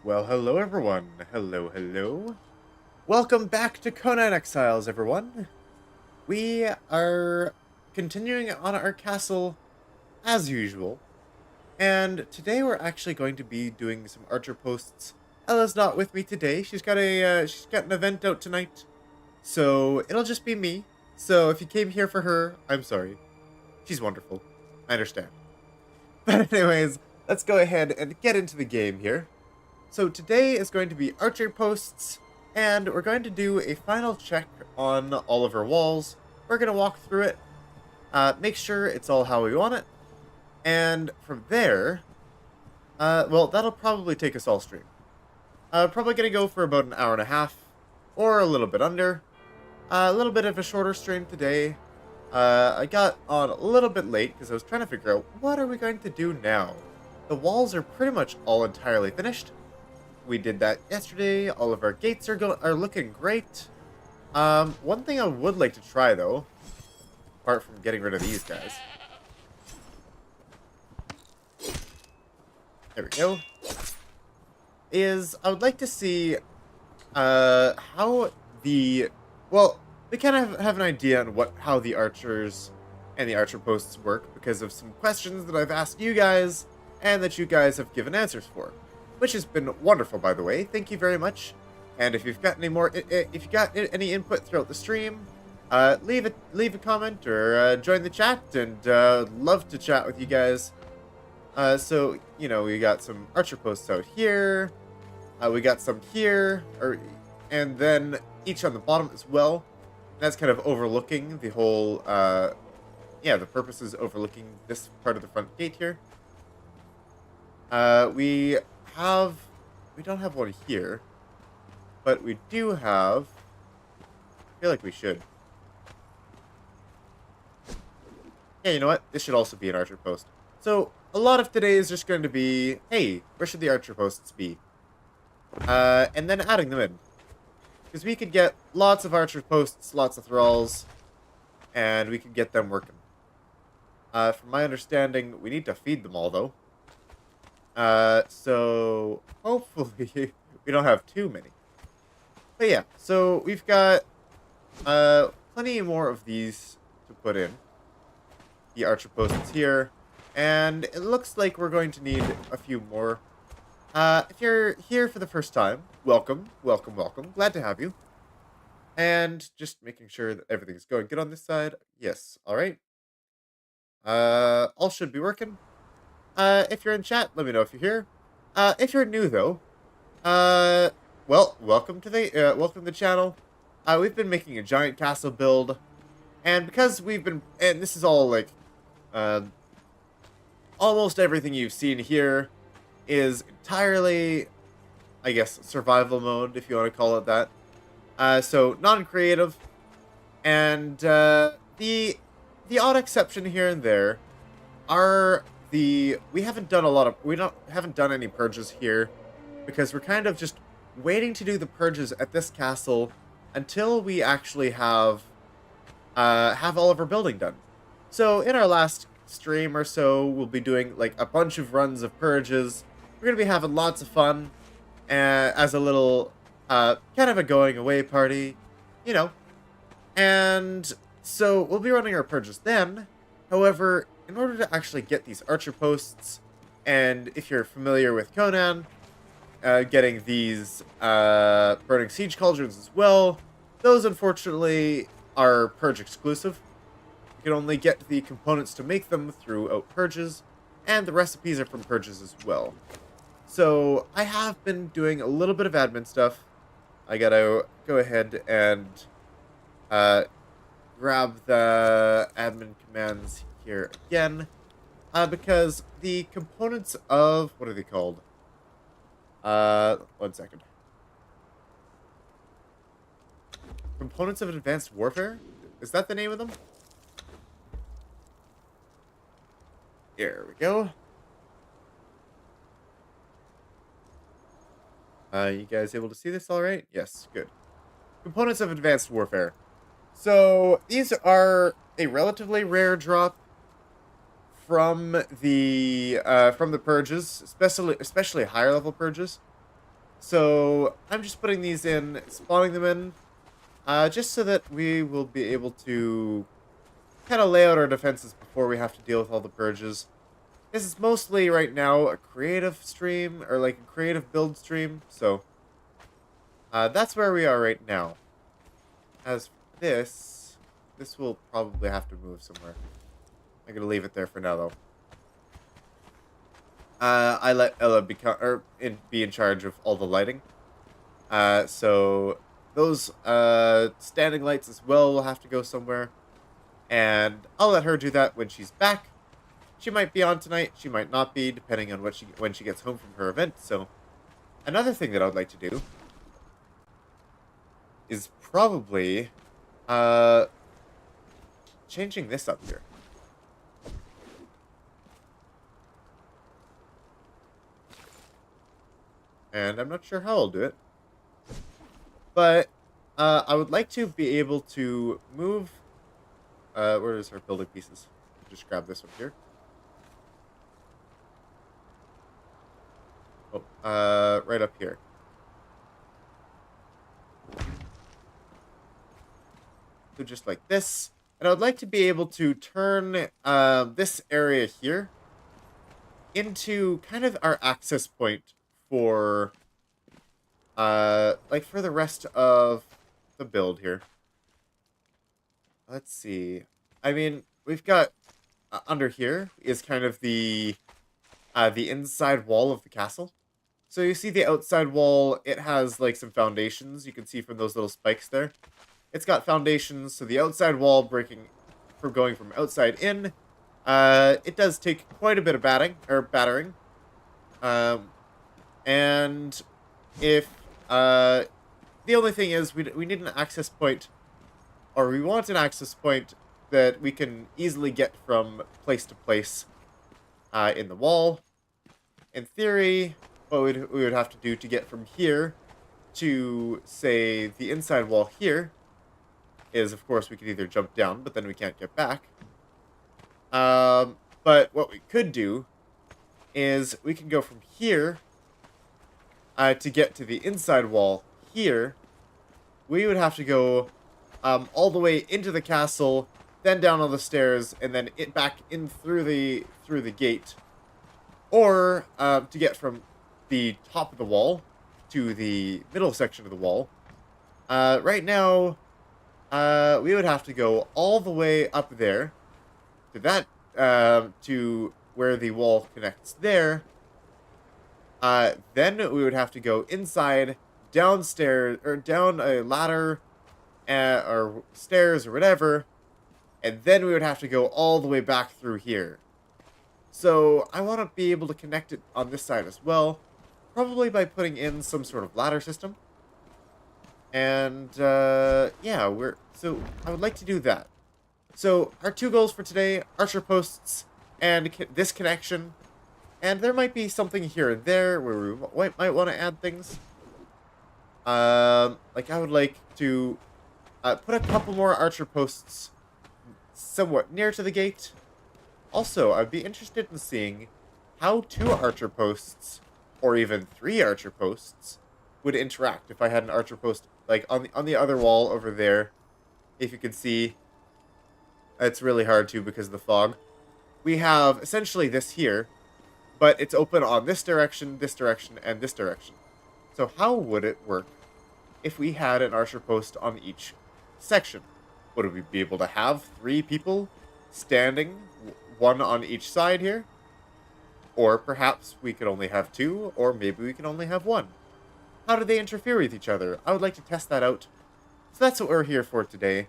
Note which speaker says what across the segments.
Speaker 1: Well, hello everyone. Hello. Welcome back to Conan Exiles, everyone. We are continuing on our castle as usual, and today we're actually going to be doing some archer posts. Ella's not with me today. She's got an event out tonight, so it'll just be me. So if you came here for her, I'm sorry. She's wonderful. I understand. But anyways, let's go ahead and get into the game here. So today is going to be archer posts, and we're going to do a final check on all of our walls. We're going to walk through it, make sure it's all how we want it, and from there, well, that'll probably take us all stream. Probably going to go for about an hour and a half, or a little bit under. A little bit of a shorter stream today. I got on a little bit late because I was trying to figure out what are we going to do now. The walls are pretty much all entirely finished. We did that yesterday. All of our gates are looking great. One thing I would like to try though, apart from getting rid of these guys. There we go. Is I would like to see how we kind of have an idea on how the archers and the archer posts work because of some questions that I've asked you guys and that you guys have given answers for, which has been wonderful, by the way. Thank you very much. And if you've got any more, if you got any input throughout the stream, leave a comment or join the chat, and love to chat with you guys. So you know, we got some archer posts out here, we got some here, and then each on the bottom as well. That's kind of overlooking the whole, the purpose is overlooking this part of the front gate here. We don't have one here, but we do have, I feel like we should. Yeah, you know what? This should also be an archer post. So, a lot of today is just going to be, hey, where should the archer posts be? And then adding them in. Because we could get lots of archer posts, lots of thralls, and we could get them working. From my understanding, we need to feed them all, though. So hopefully we don't have too many. But yeah, so we've got plenty more of these to put in. The archer posts here. And it looks like we're going to need a few more. If you're here for the first time, welcome. Glad to have you. And just making sure that everything's going good on this side. Yes, alright. All should be working. If you're in chat, let me know if you're here. If you're new though, well, welcome to the channel. We've been making a giant castle build, and because and this is all like, almost everything you've seen here is entirely, I guess, survival mode, if you want to call it that. So non-creative, and the odd exception here and there are we haven't done any purges here because we're kind of just waiting to do the purges at this castle until we actually have all of our building done. So in our last stream or so, we'll be doing like a bunch of runs of purges. We're gonna be having lots of fun as a little kind of a going away party, you know. And so we'll be running our purges then. However, in order to actually get these archer posts, and if you're familiar with Conan, getting these burning siege cauldrons as well, those unfortunately are purge exclusive. You can only get the components to make them through purges, and the recipes are from purges as well. So I have been doing a little bit of admin stuff. I gotta go ahead and grab the admin commands here again, because the components of, what are they called? 1 second. Components of Advanced Warfare? Is that the name of them? Here we go. You guys able to see this all right? Yes, good. Components of Advanced Warfare. So, these are a relatively rare drop from the purges, especially higher level purges. So I'm just putting these in, spawning them in, just so that we will be able to kind of lay out our defenses before we have to deal with all the purges. This is mostly right now a creative stream, or like a creative build stream, so that's where we are right now. As for this will probably have to move somewhere. I'm gonna leave it there for now, though. I let Ella be in charge of all the lighting. So those standing lights as well will have to go somewhere, and I'll let her do that when she's back. She might be on tonight, she might not be, depending on when she gets home from her event. So another thing that I would like to do is probably changing this up here. And I'm not sure how I'll do it. But I would like to be able to move... where is our building pieces? Just grab this one here. Oh, right up here. So just like this. And I would like to be able to turn this area here into kind of our access point for like for the rest of the build here. Let's see. I mean, we've got under here is kind of the inside wall of the castle. So you see the outside wall, it has like some foundations. You can see from those little spikes there. It's got foundations, so the outside wall going from outside in. It does take quite a bit of battering. And if the only thing is we need an access point, or we want an access point that we can easily get from place to place in the wall. In theory, what we would have to do to get from here to, say, the inside wall here is, of course, we could either jump down, but then we can't get back. But what we could do is we can go from here to get to the inside wall here. We would have to go all the way into the castle, then down all the stairs, and then back in through the gate. Or to get from the top of the wall to the middle section of the wall. Right now, we would have to go all the way up there to that to where the wall connects there. Then we would have to go inside, downstairs, or down a ladder, or stairs, or whatever, and then we would have to go all the way back through here. So I want to be able to connect it on this side as well, probably by putting in some sort of ladder system. And yeah, so I would like to do that. So our two goals for today: archer posts and this connection. And there might be something here and there where we might want to add things. Like I would like to put a couple more archer posts somewhat near to the gate. Also, I'd be interested in seeing how 2 archer posts, or even 3 archer posts, would interact if I had an archer post like on the other wall over there. If you can see, it's really hard to because of the fog. We have essentially this here, but it's open on this direction, and this direction. So how would it work if we had an archer post on each section? Would we be able to have 3 people standing, one on each side here? Or perhaps we could only have 2, or maybe we can only have 1. How do they interfere with each other? I would like to test that out. So that's what we're here for today.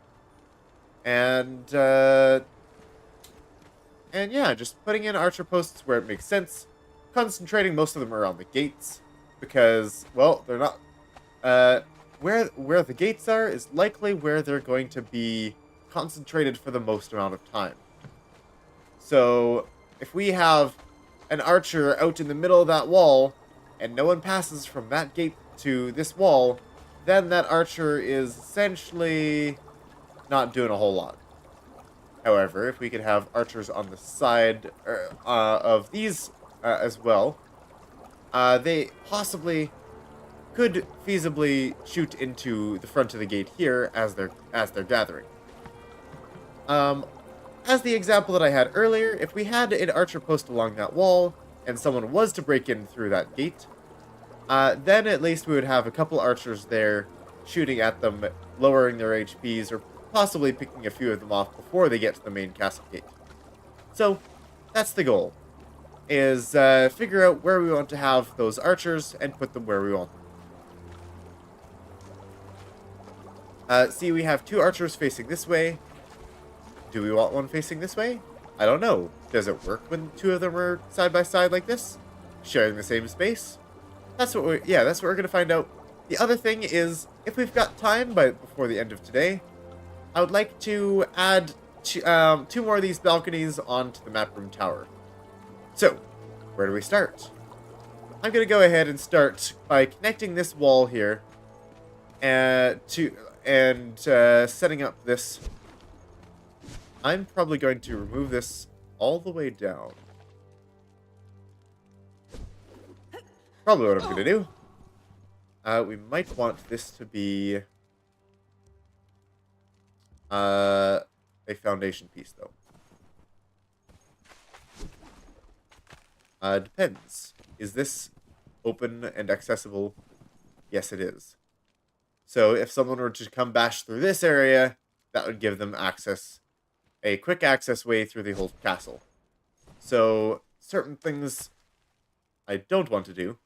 Speaker 1: And yeah, just putting in archer posts where it makes sense. Concentrating most of them around the gates. Because, well, they're not... where the gates are is likely where they're going to be concentrated for the most amount of time. So, if we have an archer out in the middle of that wall, and no one passes from that gate to this wall, then that archer is essentially not doing a whole lot. However, if we could have archers on the side of these as well, they possibly could feasibly shoot into the front of the gate here as they're gathering. As the example that I had earlier, if we had an archer post along that wall and someone was to break in through that gate, then at least we would have a couple archers there shooting at them, lowering their HPs, or possibly picking a few of them off before they get to the main castle gate. So, that's the goal, is figure out where we want to have those archers and put them where we want them. See, we have 2 archers facing this way. Do we want one facing this way? I don't know. Does it work when 2 of them are side by side like this? Sharing the same space? That's what we're going to find out. The other thing is, if we've got time before the end of today, I would like to add 2 more of these balconies onto the map room tower. So, where do we start? I'm going to go ahead and start by connecting this wall here and setting up this. I'm probably going to remove this all the way down. Probably what I'm going to do. We might want this to be a foundation piece, though. Depends. Is this open and accessible? Yes, it is. So if someone were to come bash through this area, that would give them a quick access way through the whole castle. So certain things I don't want to do.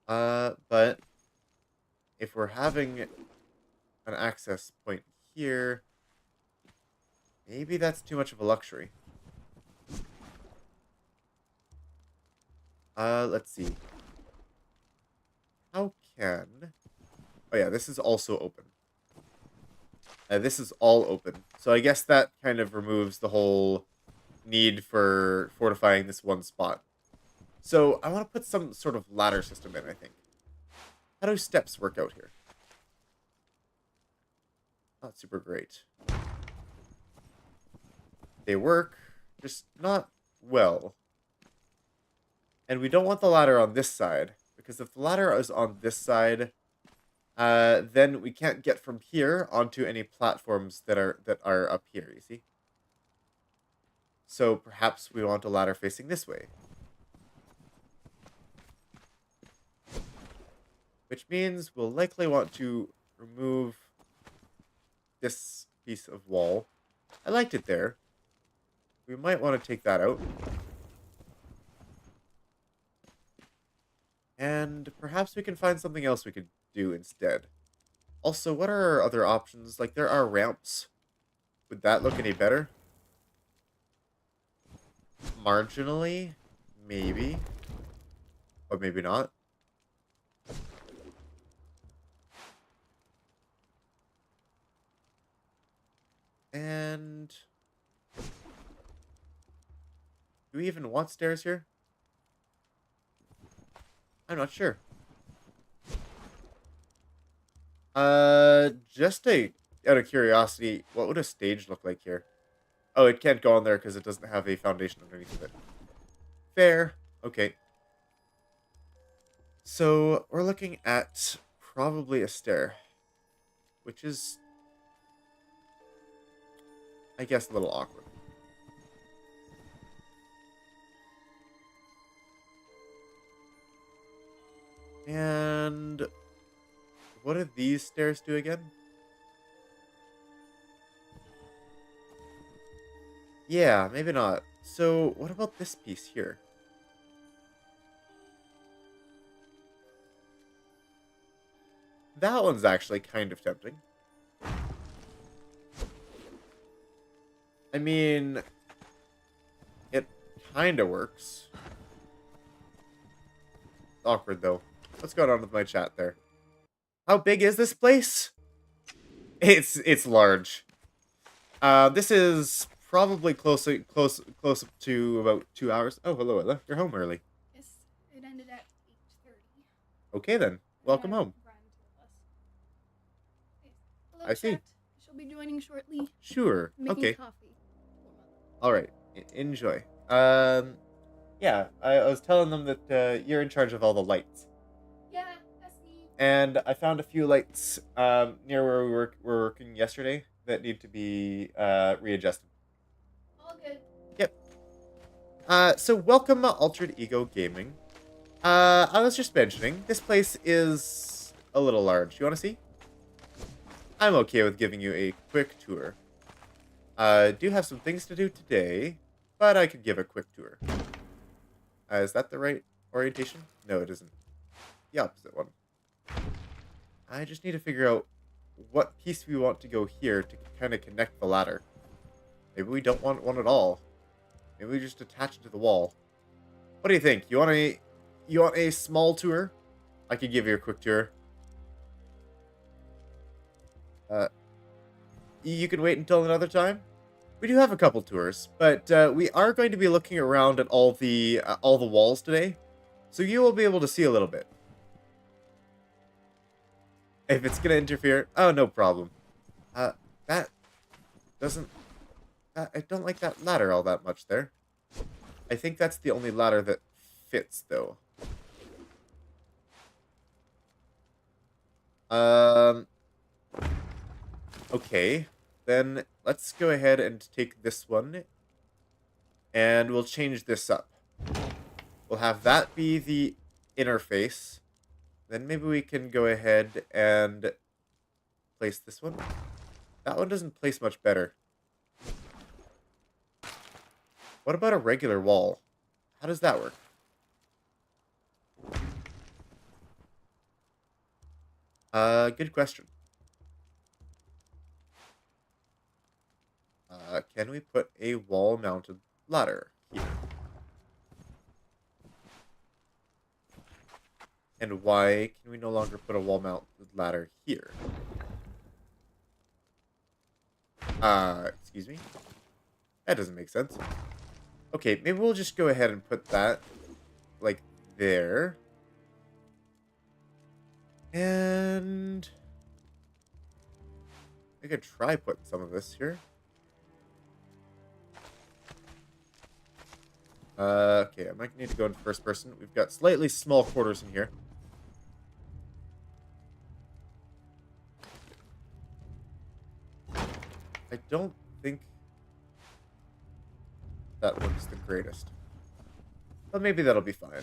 Speaker 1: But if we're having an access point here, maybe that's too much of a luxury. Let's see. How can... Oh yeah, this is also open. This is all open. So I guess that kind of removes the whole need for fortifying this one spot. So I want to put some sort of ladder system in, I think. How do steps work out here? Not super great. They work, just not well. And we don't want the ladder on this side, because if the ladder is on this side, then we can't get from here onto any platforms that are up here, you see? So perhaps we want a ladder facing this way. Which means we'll likely want to remove this piece of wall. I liked it there. We might want to take that out. And perhaps we can find something else we could do instead. Also, what are our other options? Like, there are ramps. Would that look any better? Marginally? Maybe. But maybe not. And... do we even want stairs here? I'm not sure. Just out of curiosity, what would a stage look like here? Oh, it can't go on there because it doesn't have a foundation underneath of it. Fair. Okay. So, we're looking at probably a stair. Which is, I guess, a little awkward. And what do these stairs do again? Yeah, maybe not. So, what about this piece here? That one's actually kind of tempting. I mean, it kind of works. It's awkward, though. What's going on with my chat there? How big is this place? It's large. This is probably close to about 2 hours. Oh, hello, Ella. You're home early.
Speaker 2: Yes, it ended at 8:30.
Speaker 1: Okay then. Welcome home.
Speaker 2: Hello,
Speaker 1: I see.
Speaker 2: chat. She'll be joining shortly.
Speaker 1: Sure.
Speaker 2: Making
Speaker 1: Okay.
Speaker 2: coffee.
Speaker 1: All right. Enjoy. Yeah, I was telling them that you're in charge of all the lights.
Speaker 2: Yeah,
Speaker 1: And I found a few lights near where were working yesterday that need to be readjusted.
Speaker 2: All good.
Speaker 1: Yep. So welcome, Altered Ego Gaming. I was just mentioning, this place is a little large. You want to see? I'm okay with giving you a quick tour. I do have some things to do today, but I could give a quick tour. Is that the right orientation? No, it isn't. The opposite one. I just need to figure out what piece we want to go here to kind of connect the ladder. Maybe we don't want one at all. Maybe we just attach it to the wall. What do you think? You want a small tour? I could give you a quick tour. You can wait until another time. We do have a couple tours, but we are going to be looking around at all the walls today, so you will be able to see a little bit. If it's gonna interfere, oh, no problem. That doesn't. I don't like that ladder all that much there. I think that's the only ladder that fits, though. Okay, then let's go ahead and take this one, and we'll change this up. We'll have that be the interface. Then maybe we can go ahead and place this one. That one doesn't place much better. What about a regular wall? How does that work? Good question. Can we put a wall-mounted ladder here? And why can we no longer put a wall-mounted ladder here? Excuse me? That doesn't make sense. Okay, maybe we'll just go ahead and put that, like, there. And I could try putting some of this here. Okay, I might need to go in first person. We've got slightly small quarters in here. I don't think that looks the greatest. But maybe that'll be fine.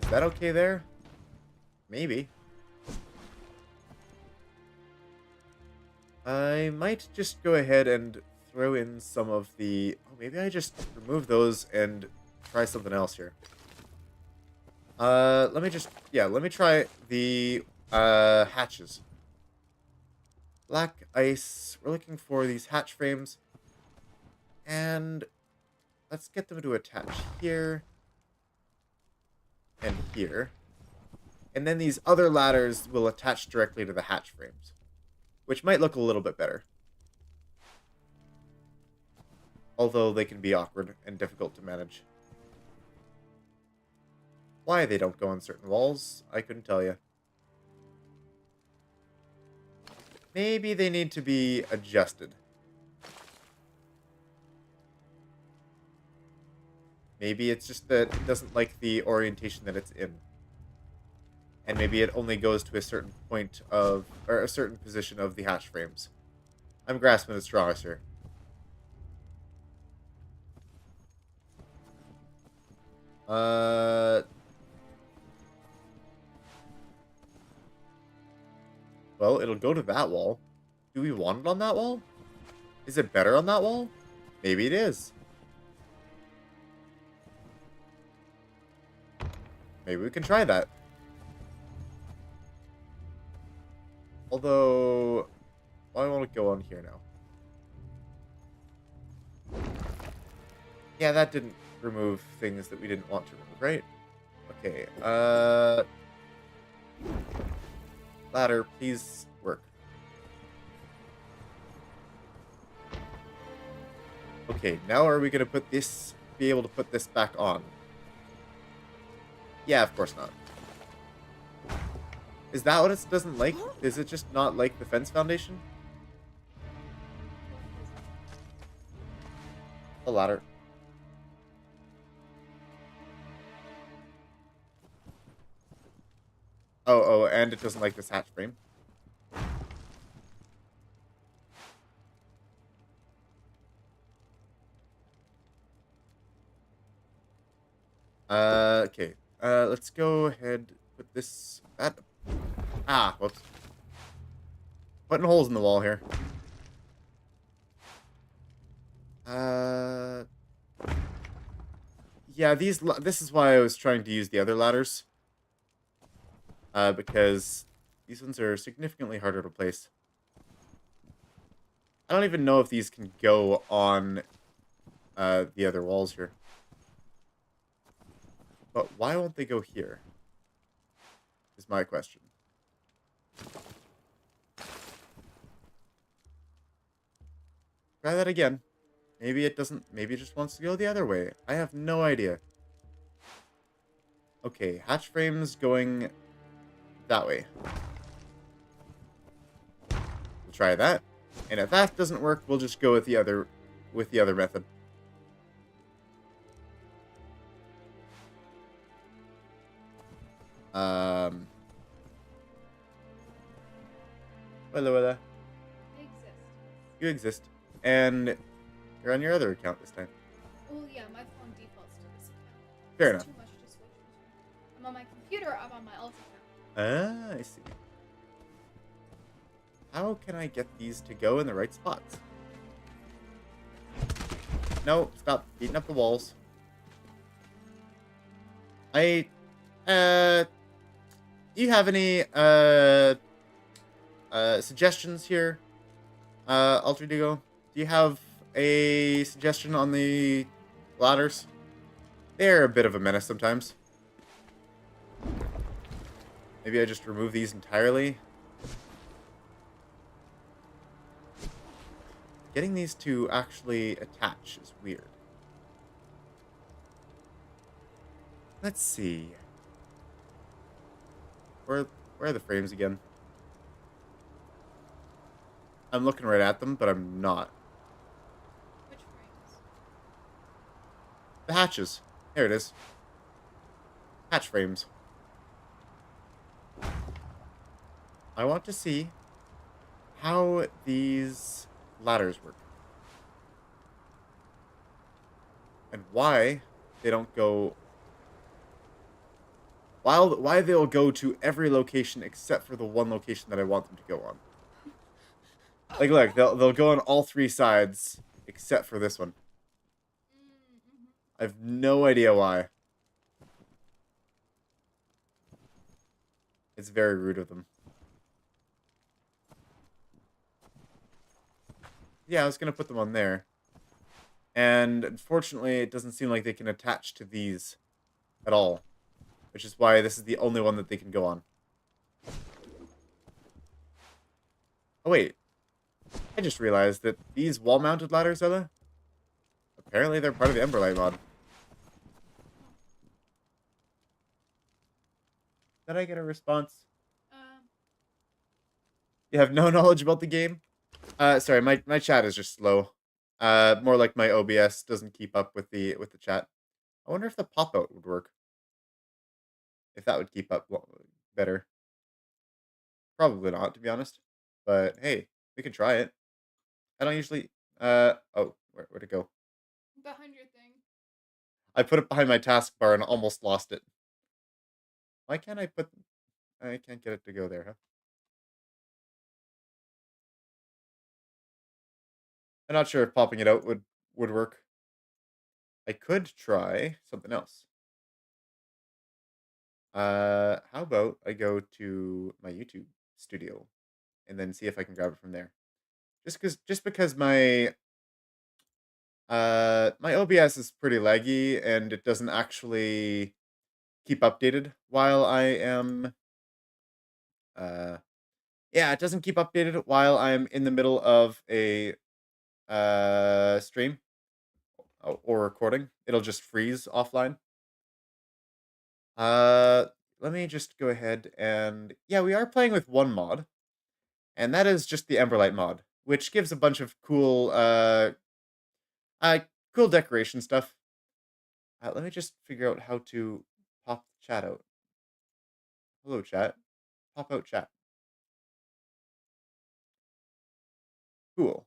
Speaker 1: Is that okay there? Maybe. I might just go ahead and throw in some of the... Oh, maybe I just remove those and try something else here. Let me try the hatches. Black ice. We're looking for these hatch frames. And let's get them to attach here and here. And then these other ladders will attach directly to the hatch frames, which might look a little bit better. Although they can be awkward and difficult to manage. Why they don't go on certain walls, I couldn't tell you. Maybe they need to be adjusted. Maybe it's just that it doesn't like the orientation that it's in. And maybe it only goes to a certain point of, or a certain position of the hatch frames. I'm grasping at straws here. Well, it'll go to that wall. Do we want it on that wall? Is it better on that wall? Maybe it is. Maybe we can try that. Although, why won't it go on here now? Yeah, that didn't remove things that we didn't want to remove, right? Okay, ladder, please work. Okay, now are we gonna put this, be able to put this back on? Yeah, of course not. Is that what it doesn't like? Is it just not like the fence foundation? A ladder. Oh, and it doesn't like this hatch frame. Okay. Let's go ahead, put this, whoops. Putting holes in the wall here. Uh, yeah, this is why I was trying to use the other ladders. Because these ones are significantly harder to place. I don't even know if these can go on, the other walls here. But why won't they go here? Is my question. Try that again. Maybe it doesn't, maybe it just wants to go the other way. I have no idea. Okay, hatch frames going that way. We'll try that. And if that doesn't work, we'll just go with the other method. Willa.
Speaker 2: They exist.
Speaker 1: You exist. And you're on your other account this time.
Speaker 2: Well, yeah, my phone defaults to this account.
Speaker 1: Fair
Speaker 2: It's
Speaker 1: enough.
Speaker 2: too much to switch between. I'm on my computer, I'm on my alt account.
Speaker 1: Ah, I see. How can I get these to go in the right spots? No, stop beating up the walls. Do you have any, suggestions here, Alter Ego? Do you have a suggestion on the ladders? They're a bit of a menace sometimes. Maybe I just remove these entirely. Getting these to actually attach is weird. Let's see. Where are the frames again? I'm looking right at them, but I'm not.
Speaker 2: Which frames?
Speaker 1: The hatches. There it is. Hatch frames. I want to see how these ladders work. And why they don't go... Why they'll go to every location except for the one location that I want them to go on. Like, look, they'll go on all three sides except for this one.
Speaker 2: Mm-hmm.
Speaker 1: I have no idea why. It's very rude of them. Yeah, I was gonna put them on there. And unfortunately, it doesn't seem like they can attach to these at all. Which is why this is the only one that they can go on. Oh, wait. I just realized that these wall-mounted ladders, Ella, apparently they're part of the Emberlight mod. Did I get a response?
Speaker 2: Um,
Speaker 1: You have no knowledge about the game? Sorry, my chat is just slow. More like my OBS doesn't keep up with the chat. I wonder if the pop-out would work. If that would keep up better. Probably not, to be honest. But hey, we can try it. I don't usually... oh, where'd it go?
Speaker 2: behind your thing.
Speaker 1: I put it behind my taskbar and almost lost it. Why can't I put... I can't get it to go there, huh? I'm not sure if popping it out would work. I could try something else. How about I go to my YouTube studio and then see if I can grab it from there. Just because my OBS is pretty laggy and it doesn't actually keep updated while I am yeah, it doesn't keep updated while I'm in the middle of a stream or recording. It'll just freeze offline. Let me just go ahead and yeah, we are playing with one mod, and that is just the Emberlight mod, which gives a bunch of cool uh cool decoration stuff. Let me just figure out how to pop the chat out. Hello, chat. pop out chat. Cool.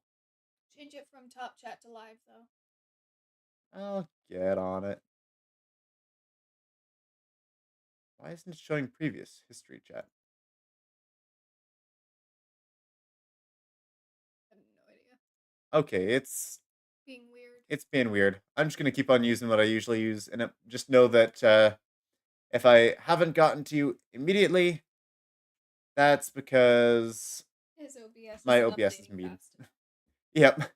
Speaker 2: Change it from top chat to live, though.
Speaker 1: I'll get on it. Why isn't it showing previous history chat?
Speaker 2: I have no idea.
Speaker 1: Okay, it's
Speaker 2: Being weird.
Speaker 1: it's being weird. I'm just gonna keep on using what I usually use, and just know that if I haven't gotten to you immediately, that's because
Speaker 2: His OBS
Speaker 1: my
Speaker 2: isn't
Speaker 1: OBS is
Speaker 2: updating
Speaker 1: mean.
Speaker 2: fast enough.
Speaker 1: Yep.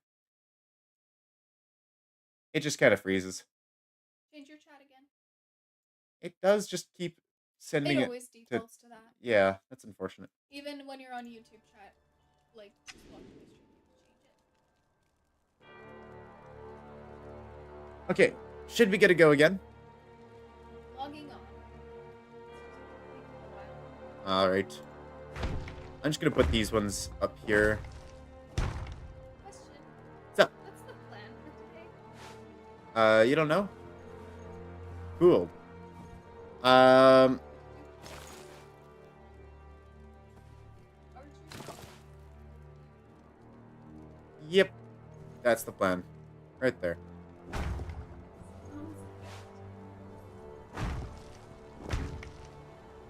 Speaker 1: It just kind of freezes.
Speaker 2: Change your chat again.
Speaker 1: It does just keep sending
Speaker 2: It
Speaker 1: it
Speaker 2: always
Speaker 1: to...
Speaker 2: defaults to that.
Speaker 1: Yeah, that's unfortunate.
Speaker 2: Even when you're on YouTube chat, like, just watching the stream, you have to change it.
Speaker 1: Okay, should we get a go again?
Speaker 2: Logging on.
Speaker 1: Alright. I'm just gonna put these ones up here.
Speaker 2: Question.
Speaker 1: So,
Speaker 2: What's the plan for today?
Speaker 1: you don't know? Cool. Um,
Speaker 2: Archery?
Speaker 1: yep. That's the plan. Right there.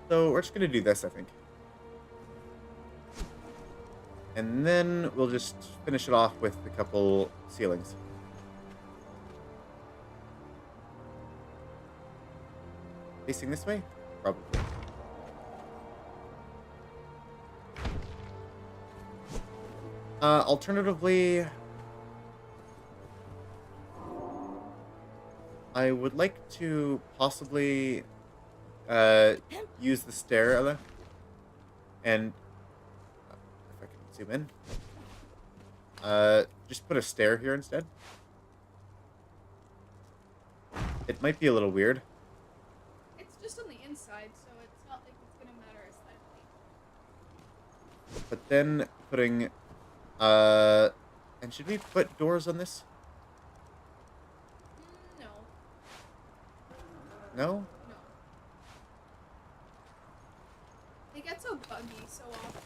Speaker 1: So, we're just gonna do this, I think. And then we'll just finish it off with a couple ceilings. Facing this way? Probably. Alternatively, I would like to possibly use the stair, Ella. And if I can zoom in. Just put a stair here instead. It might be a little weird.
Speaker 2: It's just on the inside, so it's not like it's gonna matter aesthetically.
Speaker 1: But then putting and should we put doors on this?
Speaker 2: No.
Speaker 1: No?
Speaker 2: No. They get so buggy so often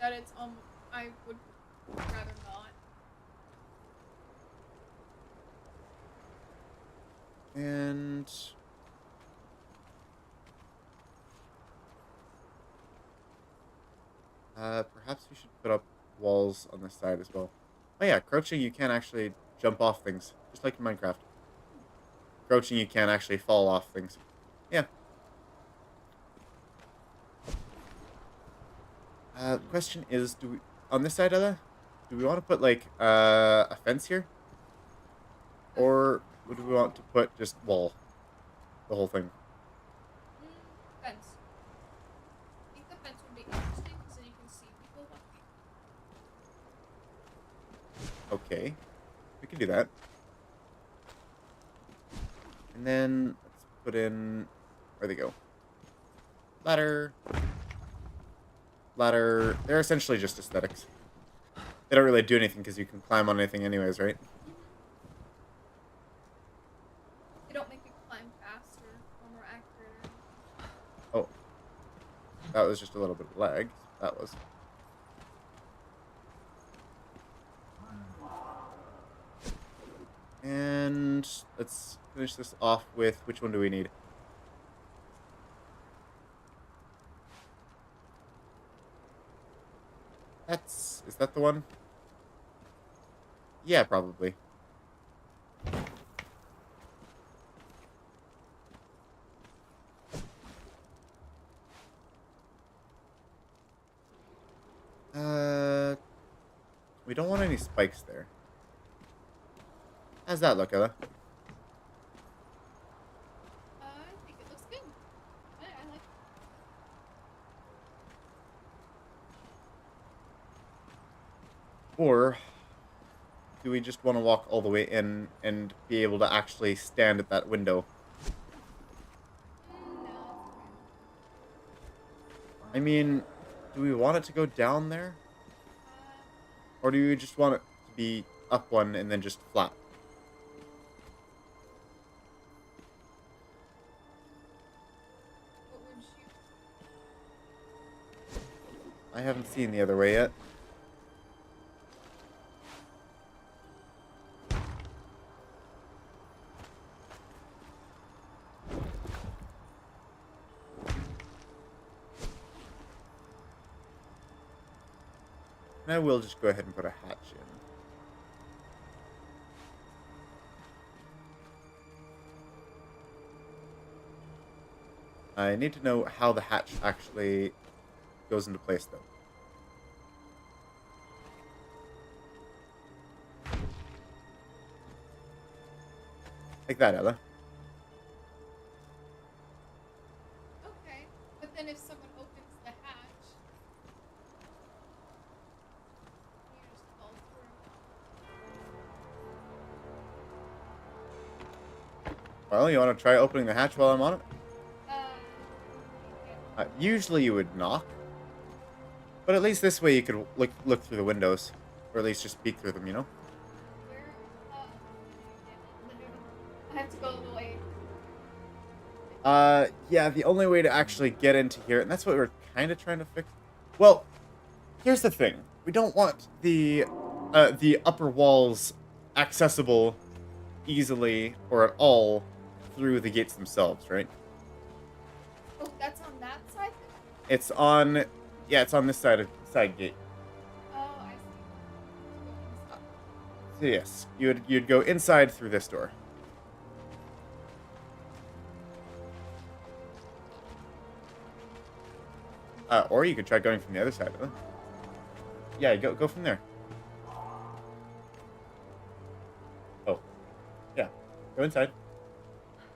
Speaker 2: that it's I would rather not.
Speaker 1: And perhaps we should put up walls on this side as well. Oh yeah, crouching you can actually jump off things, just like in Minecraft. Crouching you can actually fall off things. Yeah. Question is, do we on this side, Ella? Do we want to put like a fence here, or would we want to put just wall, the whole thing?
Speaker 2: Fence. I think the fence would be interesting because then you can see people walking.
Speaker 1: Okay, we can do that. And then let's put in, where they go? Ladder. Ladder. They're essentially just aesthetics. They don't really do anything because you can climb on anything anyways, right?
Speaker 2: They don't make you climb faster or more accurate.
Speaker 1: Oh. That was just a little bit of lag. That was. And let's finish this off with, which one do we need? Is that the one? Yeah, probably. We don't want any spikes there. How's that look, Ella?
Speaker 2: I think it looks good. I like it.
Speaker 1: Or do we just want to walk all the way in and be able to actually stand at that window?
Speaker 2: No.
Speaker 1: I mean, do we want it to go down there? Or do you just want it to be up one and then just flat?
Speaker 2: What would you?
Speaker 1: I haven't seen the other way yet. And I will just go ahead and put a hatch in. I need to know how the hatch actually goes into place, though. Like that, Ella.
Speaker 2: Okay, but then if someone opens the hatch, you just fall through.
Speaker 1: Well, you want to try opening the hatch while I'm on it?
Speaker 2: Yeah.
Speaker 1: Usually you would knock. But at least this way you could look through the windows. Or at least just peek through them, you know?
Speaker 2: Where? I have to go all the way.
Speaker 1: Yeah, the only way to actually get into here, and that's what we're kind of trying to fix. Well, here's the thing. We don't want the upper walls accessible easily or at all through the gates themselves, right?
Speaker 2: Oh, that's on that side?
Speaker 1: It's on, yeah, it's on this side gate.
Speaker 2: Oh, I see.
Speaker 1: So yes, you'd go inside through this door. Or you could try going from the other side. Yeah, go from there. Oh, yeah, go inside,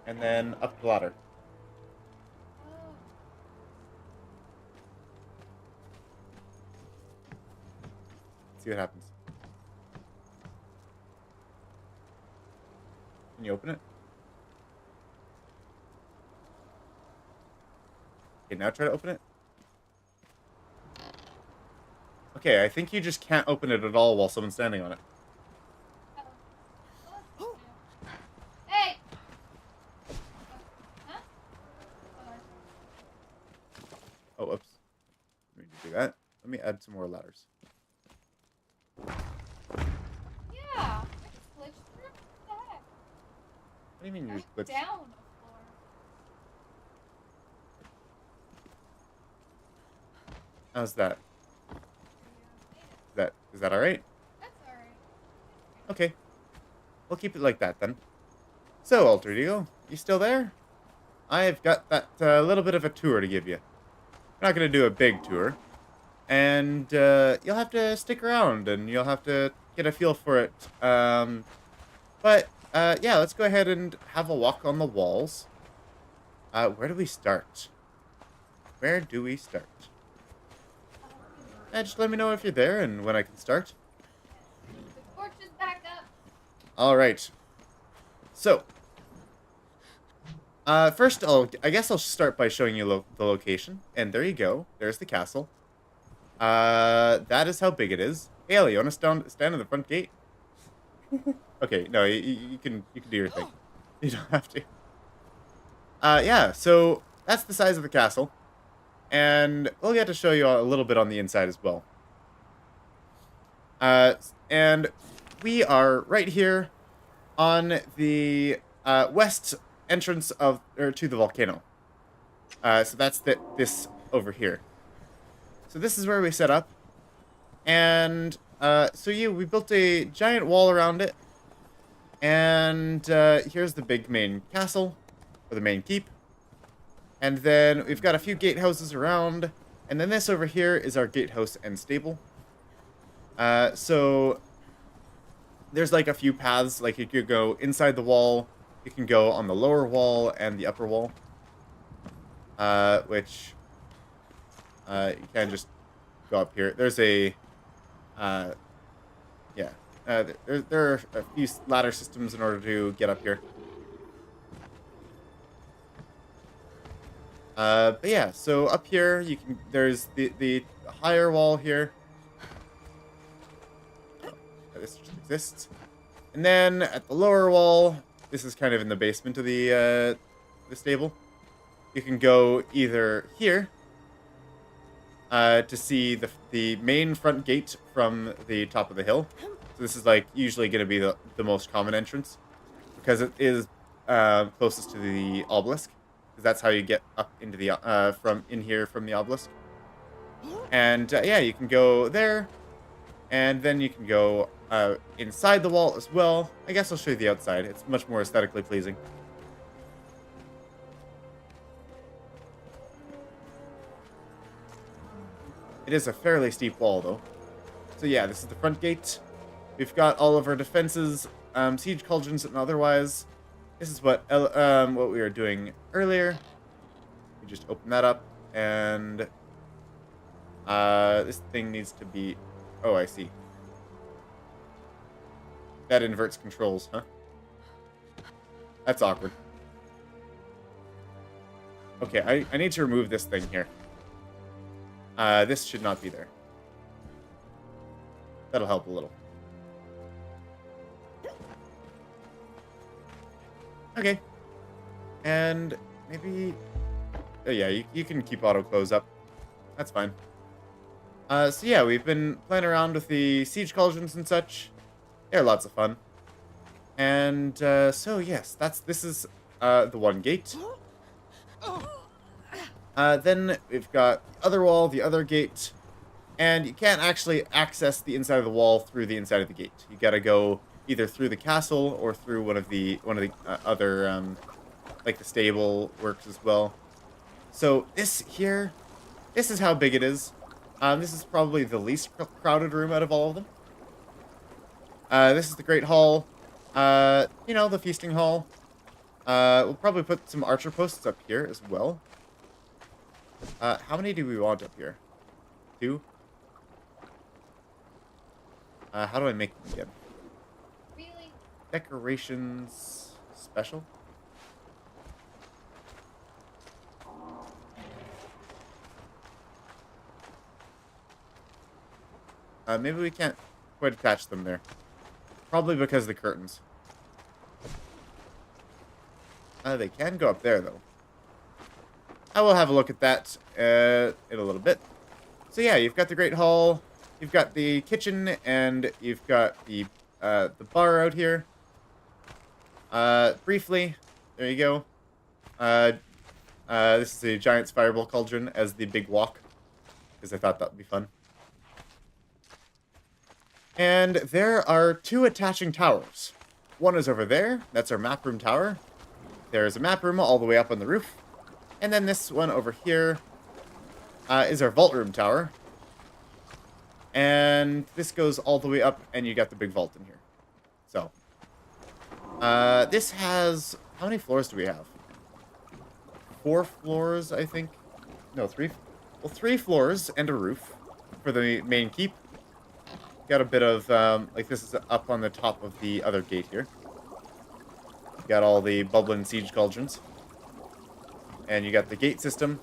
Speaker 1: and then up the ladder.
Speaker 2: Oh.
Speaker 1: See what happens. Can you open it? Okay, now try to open it. Okay, I think you just can't open it at all while someone's standing on it.
Speaker 2: Oh. Hey! Huh?
Speaker 1: Oh, oops. Let me do that. Let me add some more ladders.
Speaker 2: Yeah! I just glitched through. What the heck?
Speaker 1: What do you mean
Speaker 2: I
Speaker 1: you
Speaker 2: went
Speaker 1: glitched?
Speaker 2: down a floor.
Speaker 1: How's that?
Speaker 2: Yeah,
Speaker 1: Is that alright?
Speaker 2: that's alright.
Speaker 1: Okay. We'll keep it like that then. So, Alter Ego, you still there? I've got that little bit of a tour to give you. I'm not going to do a big tour. And you'll have to stick around and you'll have to get a feel for it. But yeah, let's go ahead and have a walk on the walls. Where do we start? Where do we start? Just let me know if you're there and when I can start.
Speaker 2: The torch is back up.
Speaker 1: All right. So, first, I guess I'll start by showing you the location. And there you go. There's the castle. That is how big it is. Hey, Ellie, you want to stand in the front gate? Okay, no, you can do your thing. You don't have to. Yeah. So that's the size of the castle. And we'll get to show you a little bit on the inside as well. And we are right here on the west entrance to the volcano. So that's this over here. So this is where we set up. And we built a giant wall around it. And here's the big main castle, or the main keep. And then we've got a few gatehouses around. And then this over here is our gatehouse and stable. So there's like a few paths. Like you could go inside the wall. You can go on the lower wall and the upper wall. Which you can just go up here. There's a... yeah. There are a few ladder systems in order to get up here. But yeah, so up here there's the higher wall here. This just exists. And then at the lower wall, this is kind of in the basement of the stable. You can go either here, to see the main front gate from the top of the hill. So this is like usually going to be the most common entrance because it is closest to the obelisk. Because that's how you get up into the from in here from the obelisk. And yeah, you can go there, and then you can go inside the wall as well. I guess I'll show you the outside. It's much more aesthetically pleasing. It is a fairly steep wall, though. So yeah, this is the front gate. We've got all of our defenses, siege cauldrons and otherwise. This is what we were doing earlier. We just open that up, and this thing needs to be... Oh, I see. That inverts controls, huh? That's awkward. Okay, I need to remove this thing here. This should not be there. That'll help a little. Okay. And maybe... Oh yeah, you can keep auto close up. That's fine. So yeah, we've been playing around with the siege cauldrons and such. They're lots of fun. And so yes, this is the one gate. Then we've got the other wall, the other gate, and you can't actually access the inside of the wall through the inside of the gate. You gotta go either through the castle or through one of the other like the stable works as well. So this here, this is how big it is. This is probably the least crowded room out of all of them. This is the Great Hall. You know, the feasting hall. We'll probably put some archer posts up here as well. How many do we want up here? 2? How do I make them again?
Speaker 2: Really?
Speaker 1: Decorations special? Maybe we can't quite attach them there. Probably because of the curtains. They can go up there, though. I will have a look at that in a little bit. So yeah, you've got the Great Hall, you've got the kitchen, and you've got the bar out here. Briefly, there you go. This is the Giant's Fireball Cauldron as the big walk, because I thought that would be fun. And there are 2 attaching towers. One is over there. That's our map room tower. There's a map room all the way up on the roof. And then this one over here is our vault room tower. And this goes all the way up, and you got the big vault in here. So, this has... How many floors do we have? 4 floors, I think. No, 3. Well, 3 floors and a roof for the main keep. Got a bit of, like this is up on the top of the other gate here. Got all the bubbling siege cauldrons. And you got the gate system.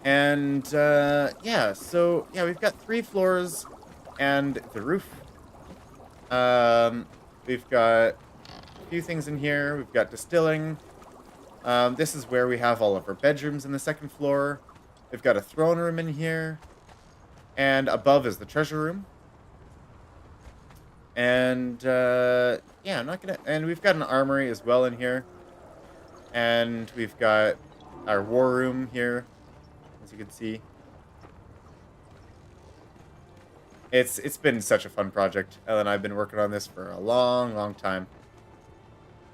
Speaker 1: And, yeah, so, yeah, we've got 3 floors and the roof. We've got a few things in here. We've got distilling. This is where we have all of our bedrooms in the 2nd floor. We've got a throne room in here. And above is the treasure room. And, yeah, I'm not gonna... And we've got an armory as well in here. And we've got our war room here, as you can see. It's been such a fun project. Ella and I have been working on this for a long, long time.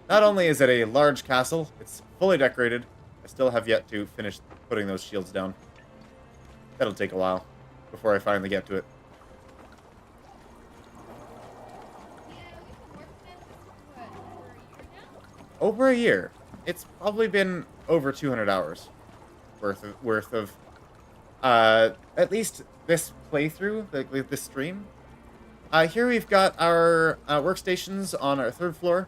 Speaker 1: Not only is it a large castle, it's fully decorated. I still have yet to finish putting those shields down. That'll take a while before I finally get to it. Over a year. It's probably been over 200 hours worth of at least this playthrough, like this stream. Here we've got our workstations on our 3rd floor.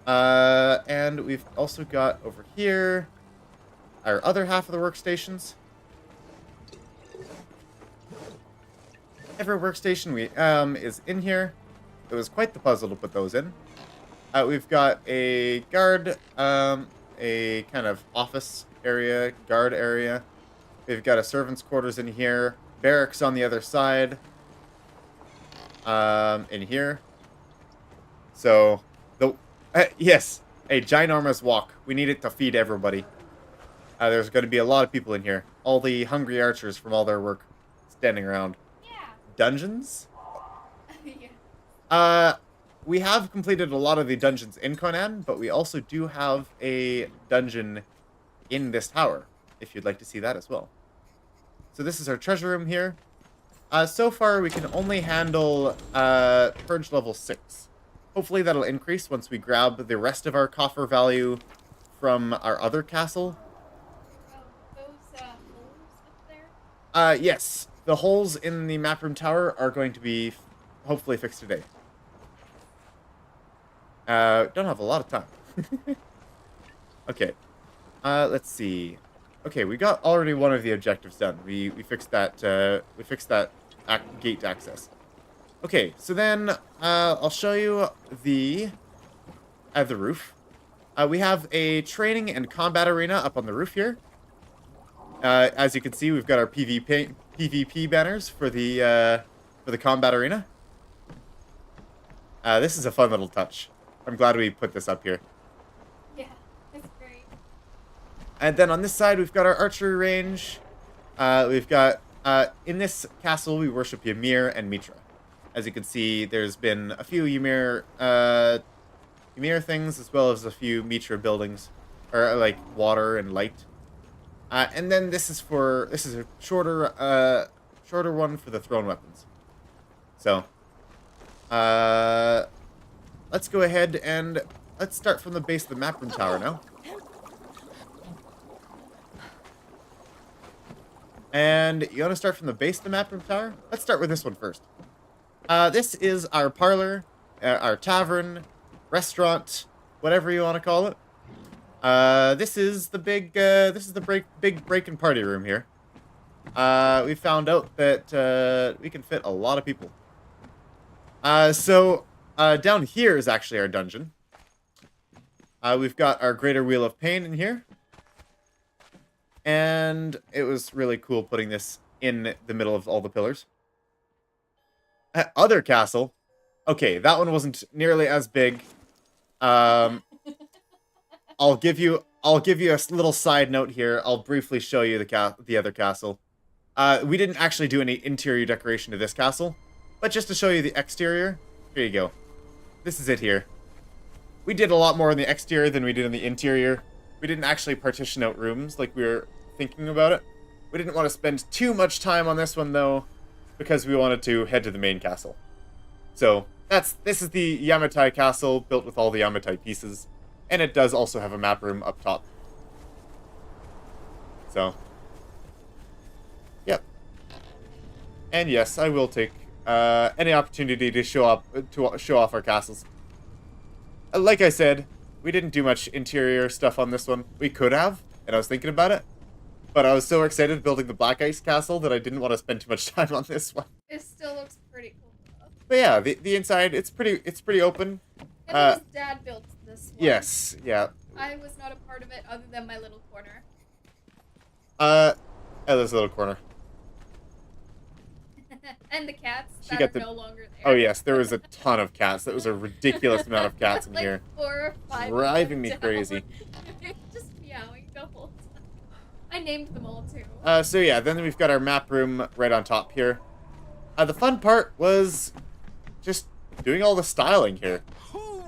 Speaker 1: And we've also got over here our other half of the workstations. Every workstation is in here. It was quite the puzzle to put those in. We've got a guard, a kind of office area, guard area. We've got a servant's quarters in here, barracks on the other side, in here. So, yes, a ginormous walk. We need it to feed everybody. There's going to be a lot of people in here. All the hungry archers from all their work standing around.
Speaker 2: Yeah.
Speaker 1: Dungeons?
Speaker 2: Yeah.
Speaker 1: We have completed a lot of the dungeons in Conan, but we also do have a dungeon in this tower, if you'd like to see that as well. So this is our treasure room here. So far, we can only handle Purge level 6. Hopefully that'll increase once we grab the rest of our coffer value from our other castle.
Speaker 2: Oh, those holes up there?
Speaker 1: Yes. The holes in the map room tower are going to be hopefully fixed today. Don't have a lot of time. Okay. Let's see. Okay, we got already one of the objectives done. We fixed that gate access. Okay, so then I'll show you the roof. We have a training and combat arena up on the roof here. As you can see, we've got our PvP banners for the combat arena. This is a fun little touch. I'm glad we put this up here.
Speaker 2: Yeah, that's great.
Speaker 1: And then on this side, we've got our archery range. We've got, in this castle, we worship Ymir and Mitra. As you can see, there's been a few Ymir things, as well as a few Mitra buildings, or like water and light. And then this is a shorter one for the thrown weapons. So, let's go ahead and let's start from the base of the map room tower now. And you want to start from the base of the map room tower? Let's start with this one first. This is our parlor, our tavern, restaurant, whatever you want to call it. This is the big break and party room here. We found out that we can fit a lot of people. So down here is actually our dungeon. We've got our Greater Wheel of Pain in here. And it was really cool putting this in the middle of all the pillars. Other castle. Okay, that one wasn't nearly as big. I'll give you a little side note here. I'll briefly show you the other castle. We didn't actually do any interior decoration to this castle, but just to show you the exterior, here you go. This is it here. We did a lot more in the exterior than we did in the interior. We didn't actually partition out rooms like we were thinking about it. We didn't want to spend too much time on this one though, because we wanted to head to the main castle. So this is the Yamatai castle built with all the Yamatai pieces, and it does also have a map room up top. So, yep. And yes, I will take any opportunity to show off our castles. Like I said, we didn't do much interior stuff on this one. We could have, and I was thinking about it. But I was so excited building the Black Ice Castle that I didn't want to spend too much time on this one.
Speaker 2: It still looks pretty cool though.
Speaker 1: But yeah, the inside, it's pretty open.
Speaker 2: And his dad built this one.
Speaker 1: Yes, yeah.
Speaker 2: I was not a part of it other than my little corner.
Speaker 1: Oh, there's a little corner.
Speaker 2: And the cats
Speaker 1: She
Speaker 2: that
Speaker 1: got
Speaker 2: are
Speaker 1: the-
Speaker 2: no longer there.
Speaker 1: Oh yes, there was a ton of cats. That was a ridiculous amount of cats in
Speaker 2: like
Speaker 1: here.
Speaker 2: 4 or 5
Speaker 1: Driving
Speaker 2: of
Speaker 1: me
Speaker 2: them
Speaker 1: crazy.
Speaker 2: down. Just meowing the whole time. I named them all too.
Speaker 1: So yeah, then we've got our map room right on top here. The fun part was just doing all the styling here.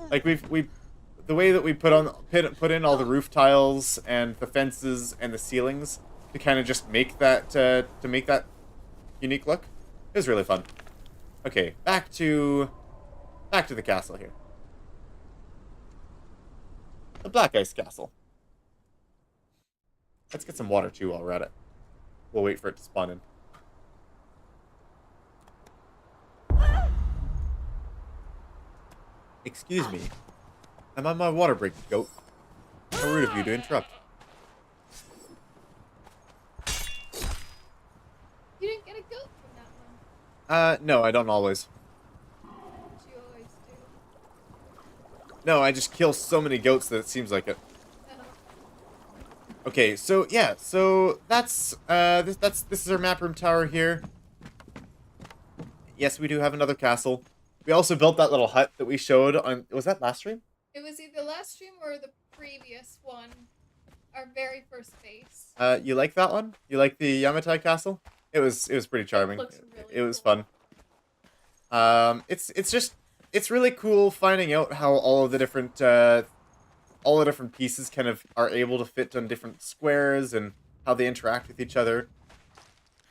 Speaker 1: Like the way that we put in all the roof tiles and the fences and the ceilings to kind of just make that unique look. It was really fun. Okay, back to the castle here. The Black Ice Castle. Let's get some water too while we're at it. We'll wait for it to spawn in. Excuse me. I'm on my water break, goat. How rude of you to interrupt.
Speaker 2: You didn't get a goat from that one.
Speaker 1: No, I don't always.
Speaker 2: But you always do.
Speaker 1: No, I just kill so many goats that it seems like it. Okay, so yeah, so that's this is our map room tower here. Yes, we do have another castle. We also built that little hut that we showed on. Was that last stream?
Speaker 2: It was either last stream or the previous one. Our very first base.
Speaker 1: You like that one? You like the Yamatai castle? It was pretty charming.
Speaker 2: It looks really
Speaker 1: It was
Speaker 2: cool.
Speaker 1: fun. It's really cool finding out how all the different pieces kind of are able to fit on different squares and how they interact with each other.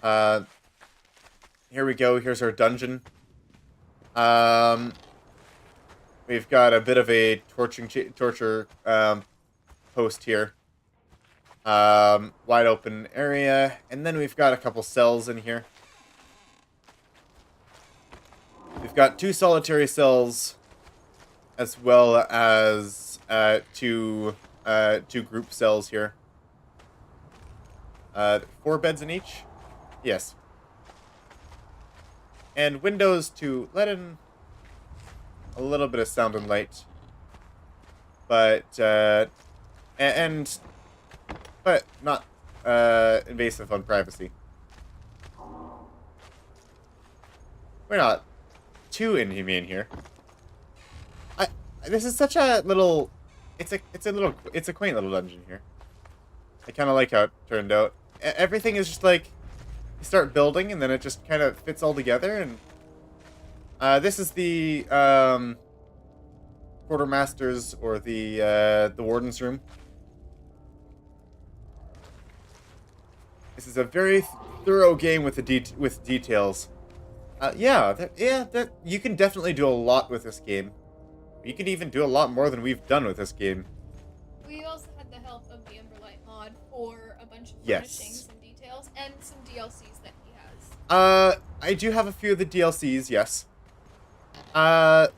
Speaker 1: Here we go. Here's our dungeon. We've got a bit of a torture post here. Wide open area, and then we've got a couple cells in here. We've got 2 solitary cells, as well as two group cells here. 4 beds in each? Yes. And windows to let in a little bit of sound and light. But, but not invasive on privacy. We're not too inhumane here. This is such a little. It's a quaint little dungeon here. I kind of like how it turned out. Everything is just like you start building and then it just kind of fits all together. And this is the quartermaster's or the warden's room. This is a very thorough game with details. You can definitely do a lot with this game. You can even do a lot more than we've done with this game.
Speaker 2: We also had the help of the Emberlight mod for a bunch of
Speaker 1: Yes.
Speaker 2: furnishings and details, and some DLCs that he has.
Speaker 1: I do have a few of the DLCs, yes.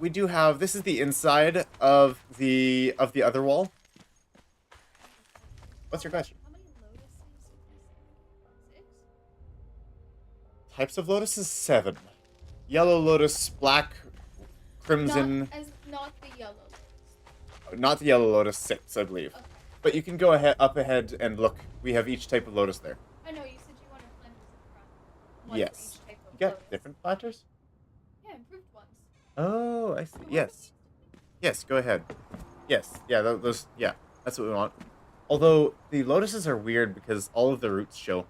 Speaker 1: We do have. This is the inside of the other wall. What's your question?
Speaker 2: How many lotuses did you say? 6?
Speaker 1: Types of lotuses? 7. Yellow lotus, black, crimson.
Speaker 2: Not the yellow lotus.
Speaker 1: Not the yellow lotus, 6, I believe.
Speaker 2: Okay.
Speaker 1: But you can go up ahead and look. We have each type of lotus there.
Speaker 2: I know, you said you wanted planters in front. One
Speaker 1: Yes.
Speaker 2: for each type of
Speaker 1: You got
Speaker 2: lotus.
Speaker 1: different platters?
Speaker 2: Yeah, improved ones.
Speaker 1: Oh, I see.
Speaker 2: The one
Speaker 1: Yes. Yes, go ahead. Yes. Yeah, those. Yeah, that's what we want. Although, the lotuses are weird because all of the roots show.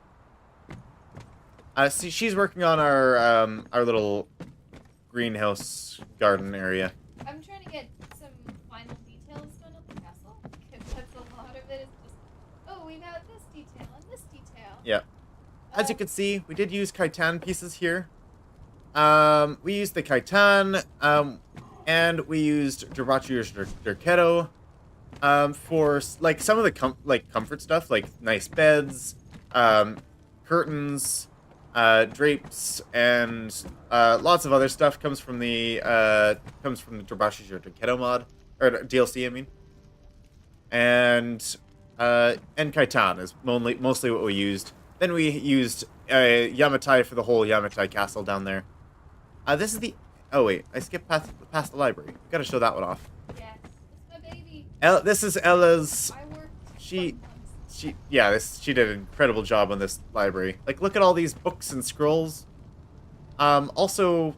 Speaker 1: See, she's working on our little greenhouse garden area.
Speaker 2: I'm trying to get some final details done of the castle, because that's a lot of it is just, oh, we got this detail and this detail.
Speaker 1: Yeah. As you can see, we did use Khitan pieces here. We used the Khitan, and we used Drabachi's Derketo, for, like, some of the comfort stuff, like nice beds, curtains, drapes, and lots of other stuff comes from the Drabachi's Derketo mod, or DLC, I mean. And Khitan is mostly what we used. Then we used Yamatai for the whole Yamatai castle down there. This is the... Oh, wait. I skipped past the library. Gotta show that one off.
Speaker 2: Yes, it's my baby.
Speaker 1: This is Ella's...
Speaker 2: I worked
Speaker 1: She-
Speaker 2: 20 months.
Speaker 1: She did an incredible job on this library. Like, look at all these books and scrolls. Also,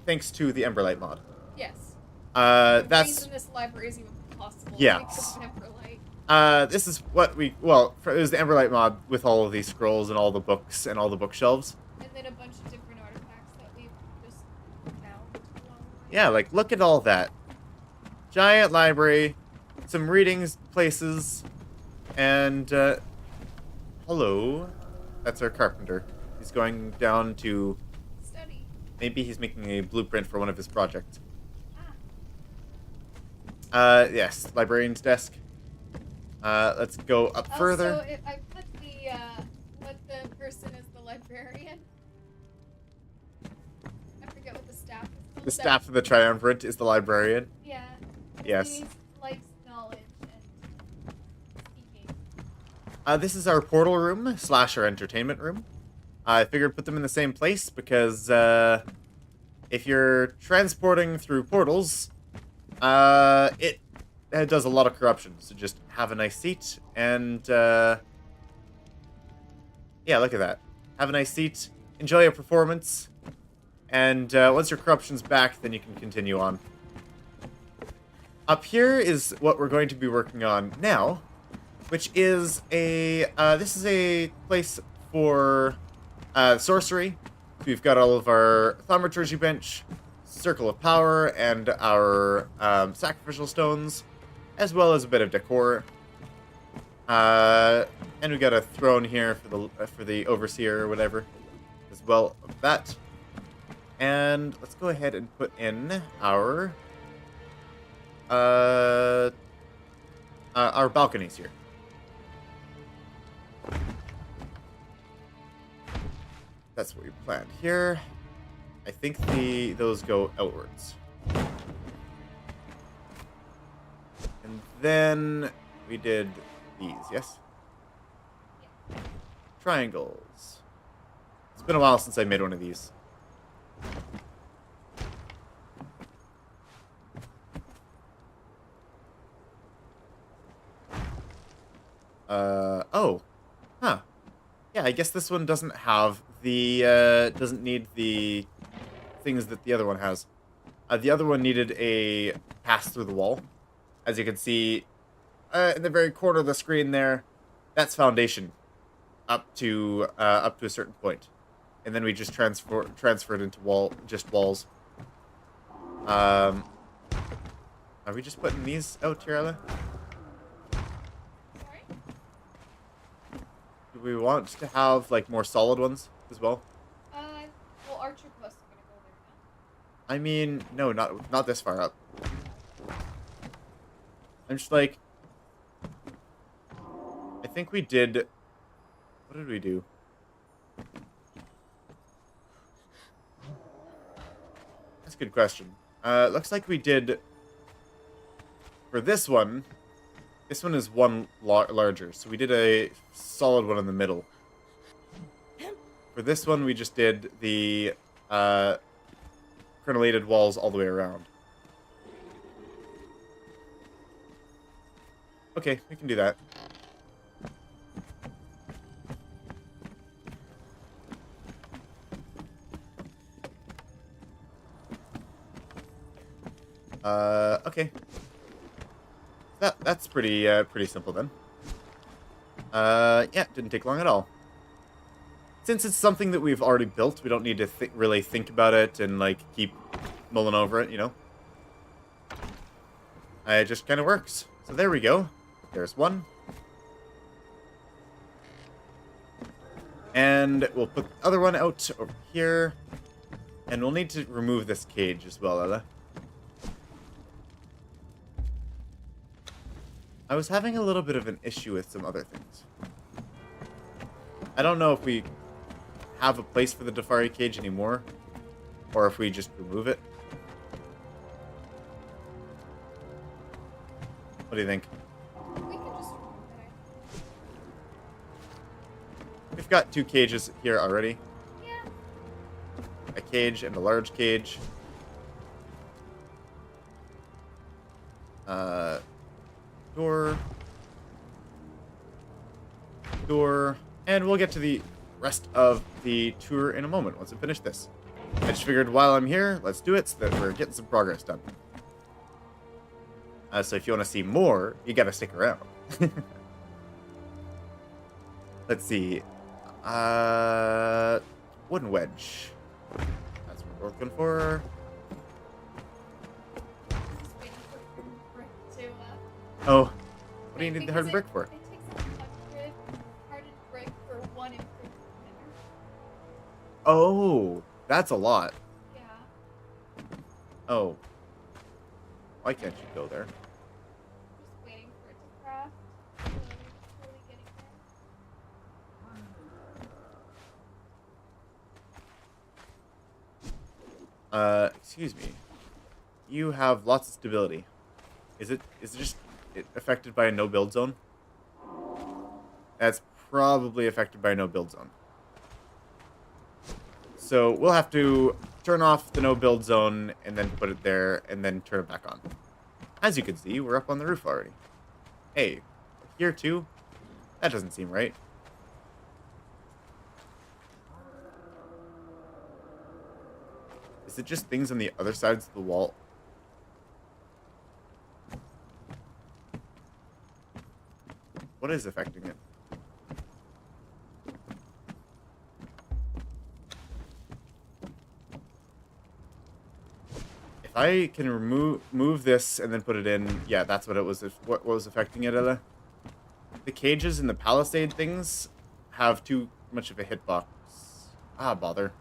Speaker 1: thanks to the Emberlight mod.
Speaker 2: Yes.
Speaker 1: That's...
Speaker 2: The reason this library is even possible is
Speaker 1: Yes.
Speaker 2: because of Emberlight.
Speaker 1: This is what we... Well, it was the Emberlight mod with all of these scrolls and all the books and all the bookshelves.
Speaker 2: And then a bunch of different artifacts that we've just found along the way.
Speaker 1: Yeah, like, look at all that. Giant library, some readings places, and, hello. That's our carpenter. He's going down to...
Speaker 2: Study.
Speaker 1: Maybe he's making a blueprint for one of his projects. Yes, librarian's desk. Let's go up further.
Speaker 2: Also, I put the person as the librarian. I forget what the staff is called.
Speaker 1: The staff of the triumvirate is the librarian.
Speaker 2: Yeah.
Speaker 1: Yes.
Speaker 2: He likes knowledge and speaking.
Speaker 1: This is our portal room / our entertainment room. I figured put them in the same place because if you're transporting through portals, it it does a lot of corruption. So just have a nice seat and yeah, look at that. Have a nice seat, enjoy a performance, and once your corruption's back, then you can continue on. Up here is what we're going to be working on now, which is this is a place for sorcery. So we've got all of our thaumaturgy bench, circle of power, and our sacrificial stones, as well as a bit of decor. And we got a throne here for the overseer or whatever, as well of that. And let's go ahead and put in our balconies here. That's what we planned here. I think those go outwards. And then we did these, yes? Triangles. It's been a while since I made one of these. Oh. Huh. Yeah, I guess this one doesn't have the, doesn't need the things that the other one has. The other one needed a pass through the wall. As you can see, in the very corner of the screen there, that's foundation up to a certain point. And then we just transferred into walls. Are we just putting these out here, Ella?
Speaker 2: Sorry?
Speaker 1: Do we want to have like more solid ones as well?
Speaker 2: Well, archer posts are gonna go there now.
Speaker 1: I mean, no, not this far up. I'm just like, I think we did. What did we do? That's a good question. Looks like we did for this one. This one is one larger, so we did a solid one in the middle. For this one, we just did the crenellated walls all the way around. Okay, we can do that. Okay. That's pretty simple then. Yeah, didn't take long at all. Since it's something that we've already built, we don't need to really think about it and like keep mulling over it, you know. It just kind of works. So there we go. There's one. And we'll put the other one out over here. And we'll need to remove this cage as well, Ella. I was having a little bit of an issue with some other things. I don't know if we have a place for the Dafari cage anymore, or if we just remove it. What do you think?
Speaker 2: We can just remove it.
Speaker 1: We've got 2 cages here already.
Speaker 2: Yeah.
Speaker 1: A cage and a large cage. Door. And we'll get to the rest of the tour in a moment once we finish this. I just figured while I'm here, let's do it so that we're getting some progress done. So if you want to see more, you gotta stick around. Let's see. Wooden wedge. That's what we're looking for.
Speaker 2: Just waiting for brick to
Speaker 1: Oh, what do you need the
Speaker 2: because
Speaker 1: hardened brick for?
Speaker 2: It takes 100 hardened brick for 1 improved container.
Speaker 1: Oh, that's a lot.
Speaker 2: Yeah.
Speaker 1: Oh. Why can't you go there?
Speaker 2: Just waiting for it to craft. Slowly getting there.
Speaker 1: Excuse me. You have lots of stability. Is it just affected by a no build zone? That's probably affected by a no build zone. So we'll have to turn off the no build zone and then put it there and then turn it back on. As you can see, we're up on the roof already. Hey, here too? That doesn't seem right. Is it just things on the other sides of the wall? What is affecting it? If I can move this and then put it in, yeah, that's what it was. What was affecting it, Ella? The cages and the palisade things have too much of a hitbox. Ah, bother.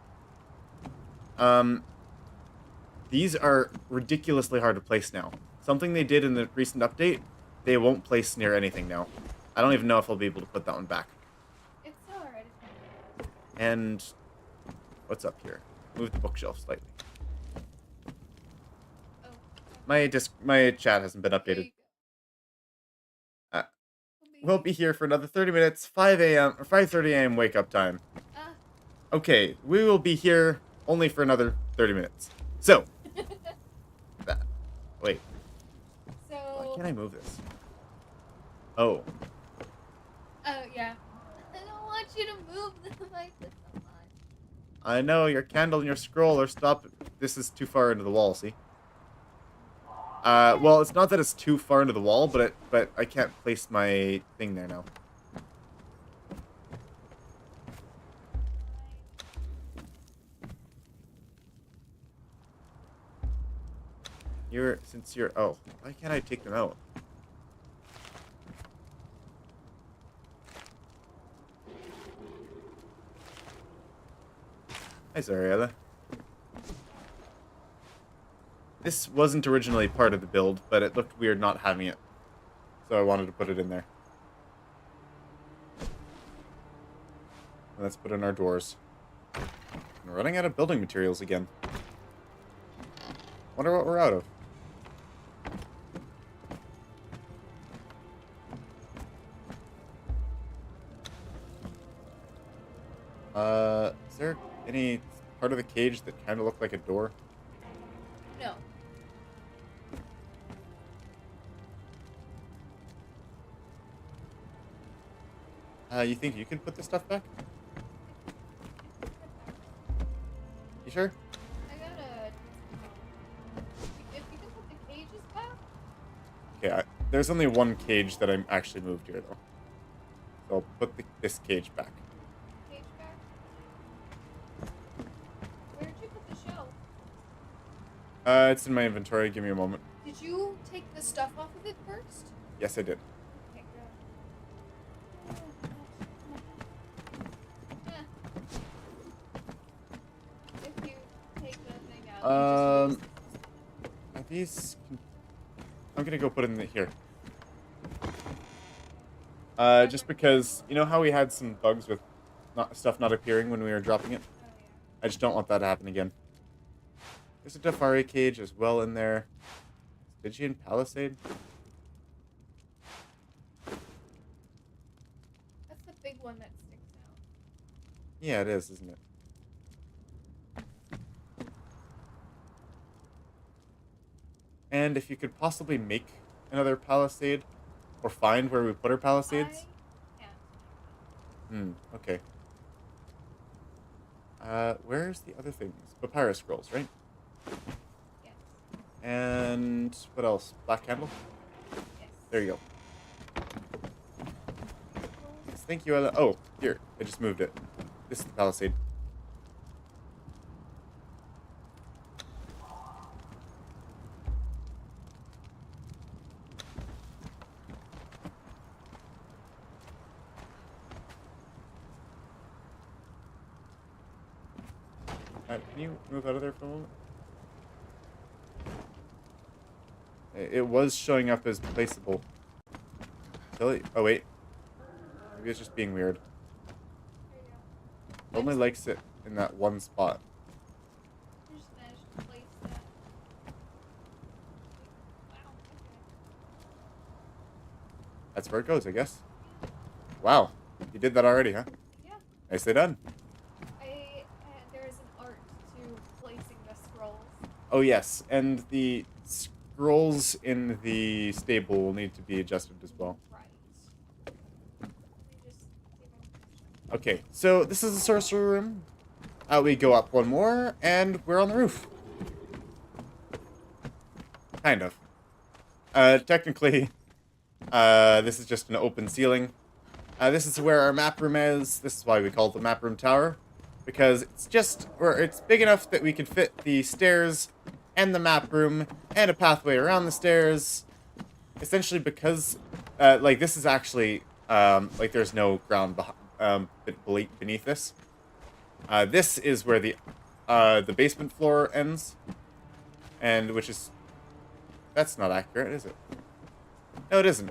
Speaker 1: These are ridiculously hard to place now. Something they did in the recent update, they won't place near anything now. I don't even know if I'll be able to put that one back.
Speaker 2: It's alright.
Speaker 1: And what's up here? Move the bookshelf slightly.
Speaker 2: Oh.
Speaker 1: My chat hasn't been
Speaker 2: There
Speaker 1: updated.
Speaker 2: you go.
Speaker 1: We'll be here for another 30 minutes, 5 a.m. or 5:30 a.m. wake up time.
Speaker 2: Ah.
Speaker 1: Okay, we will be here only for another 30 minutes. So, wait,
Speaker 2: So.
Speaker 1: why can't I move this? Oh,
Speaker 2: Oh yeah. I don't want you to move the mic so much.
Speaker 1: I know your candle and your scroll are stopped. This is too far into the wall. See? Well, it's not that it's too far into the wall, but I can't place my thing there now. Oh, why can't I take them out? Hi, Zariella. This wasn't originally part of the build, but it looked weird not having it. So I wanted to put it in there. And let's put in our doors. We're running out of building materials again. Wonder what we're out of. Is there any part of the cage that kind of looked like a door?
Speaker 2: No.
Speaker 1: You think you could put this stuff back? You sure?
Speaker 2: I gotta. If you can put the cages back.
Speaker 1: Okay, there's only one cage that I'm actually moved here, though. So I'll put this cage back.
Speaker 2: Cage back. Where'd you put the shelf?
Speaker 1: It's in my inventory. Give me a moment.
Speaker 2: Did you take the stuff off of it first?
Speaker 1: Yes, I did.
Speaker 2: Okay, good. If you take the thing out, you just lose.
Speaker 1: Are these... I'm gonna go put it in here. Just because, you know how we had some bugs with stuff not appearing when we were dropping it?
Speaker 2: Oh, yeah.
Speaker 1: I just don't want that to happen again. There's a Dafari cage as well in there. Stygian Palisade?
Speaker 2: That's the big one that sticks out.
Speaker 1: Yeah, it is, isn't it? And if you could possibly make another palisade, or find where we put our palisades.
Speaker 2: I can't.
Speaker 1: Okay. Where's the other things? Papyrus scrolls, right?
Speaker 2: Yes.
Speaker 1: And what else? Black candle?
Speaker 2: Yes.
Speaker 1: There you go. Yes, thank you, Ella. Oh, here. I just moved it. This is the palisade. Can you move out of there for a moment? It was showing up as placeable. Really? Oh, wait. Maybe it's just being weird.
Speaker 2: There you
Speaker 1: It
Speaker 2: go.
Speaker 1: only likes it in that one spot.
Speaker 2: I just managed to place that. Wow. Okay.
Speaker 1: That's where it goes, I guess. Wow. You did that already, huh?
Speaker 2: Yeah.
Speaker 1: Nicely done.
Speaker 2: There is an art to placing the scrolls.
Speaker 1: Oh, yes. And scrolls in the stable will need to be adjusted as well.
Speaker 2: Right. Let me just see if I can-
Speaker 1: Okay, so this is the sorcerer room. We go up one more, and we're on the roof. Kind of. Technically, this is just an open ceiling. This is where our map room is. This is why we call it the map room tower. Because it's big enough that we can fit the stairs and the map room and a pathway around the stairs. Essentially because, like, this is actually, like, there's no ground beneath this. This is where the basement floor ends. And which is... That's not accurate, is it? No, it isn't.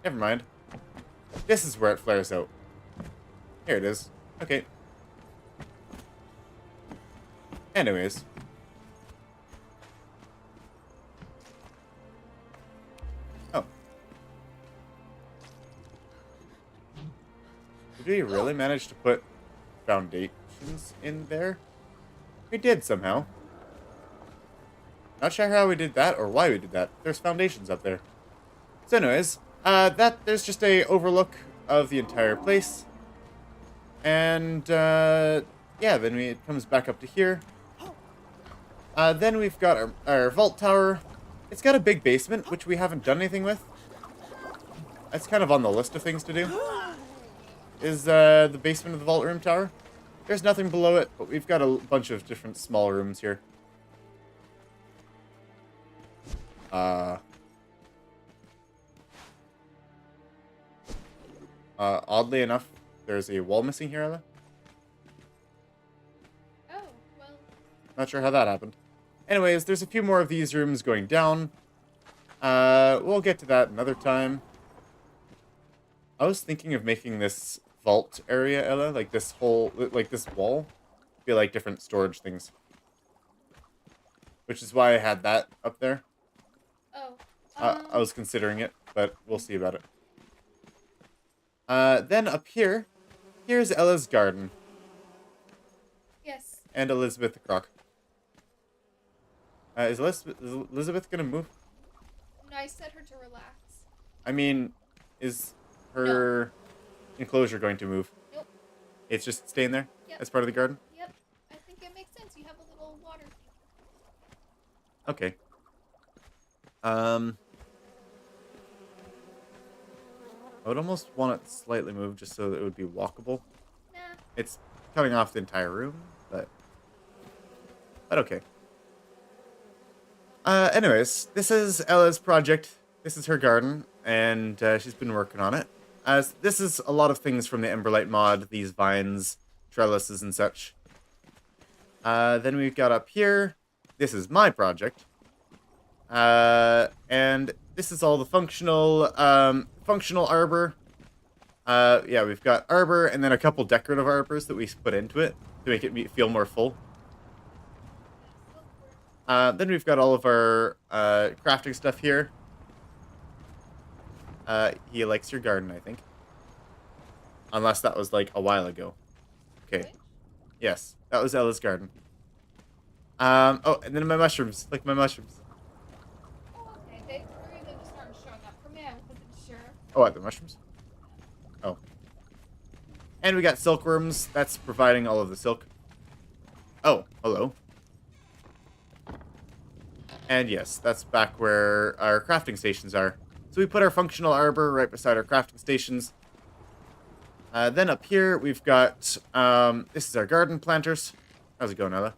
Speaker 1: Never mind. This is where it flares out. Here it is. Okay. Anyways. Oh. Did we really manage to put foundations in there? We did somehow. Not sure how we did that or why we did that. There's foundations up there. So anyways, there's just a overlook of the entire place. And, yeah, then it comes back up to here. Then we've got our vault tower. It's got a big basement, which we haven't done anything with. That's kind of on the list of things to do. Is, the basement of the vault room tower. There's nothing below it, but we've got a bunch of different small rooms here. Oddly enough, there's a wall missing here, Ella.
Speaker 2: Oh, well.
Speaker 1: Not sure how that happened. Anyways, there's a few more of these rooms going down. We'll get to that another time. I was thinking of making this vault area, Ella, like this wall, be like different storage things. Which is why I had that up there.
Speaker 2: Oh.
Speaker 1: I was considering it, but we'll see about it. Then up here, here's Ella's garden.
Speaker 2: Yes.
Speaker 1: And Elizabeth the Croc. Is Elizabeth gonna move?
Speaker 2: No, I set her to relax.
Speaker 1: I mean, is her enclosure going to move?
Speaker 2: Nope.
Speaker 1: It's just staying there?
Speaker 2: Yep.
Speaker 1: As part of the garden?
Speaker 2: Yep. I think it makes sense. You have a little water.
Speaker 1: Okay. I would almost want it slightly moved just so that it would be walkable.
Speaker 2: Nah.
Speaker 1: It's cutting off the entire room, but okay. Anyways, this is Ella's project. This is her garden, and she's been working on it. This is a lot of things from the Emberlight mod, these vines, trellises, and such. Then we've got up here, this is my project. And this is all the functional arbor. Yeah, we've got arbor and then a couple decorative arbors that we put into it to make it feel more full. Then we've got all of our crafting stuff here. He likes your garden, I think. Unless that was like a while ago. Okay.
Speaker 2: Which?
Speaker 1: Yes, that was Ella's garden. Oh, and then my mushrooms. Like my mushrooms.
Speaker 2: Oh, okay. They just started showing up for me. I wasn't sure.
Speaker 1: Oh, what, the mushrooms? Oh. And we got silkworms. That's providing all of the silk. Oh, hello. And yes, that's back where our crafting stations are. So we put our functional arbor right beside our crafting stations. Then up here, we've got, this is our garden planters. How's it going, Ella?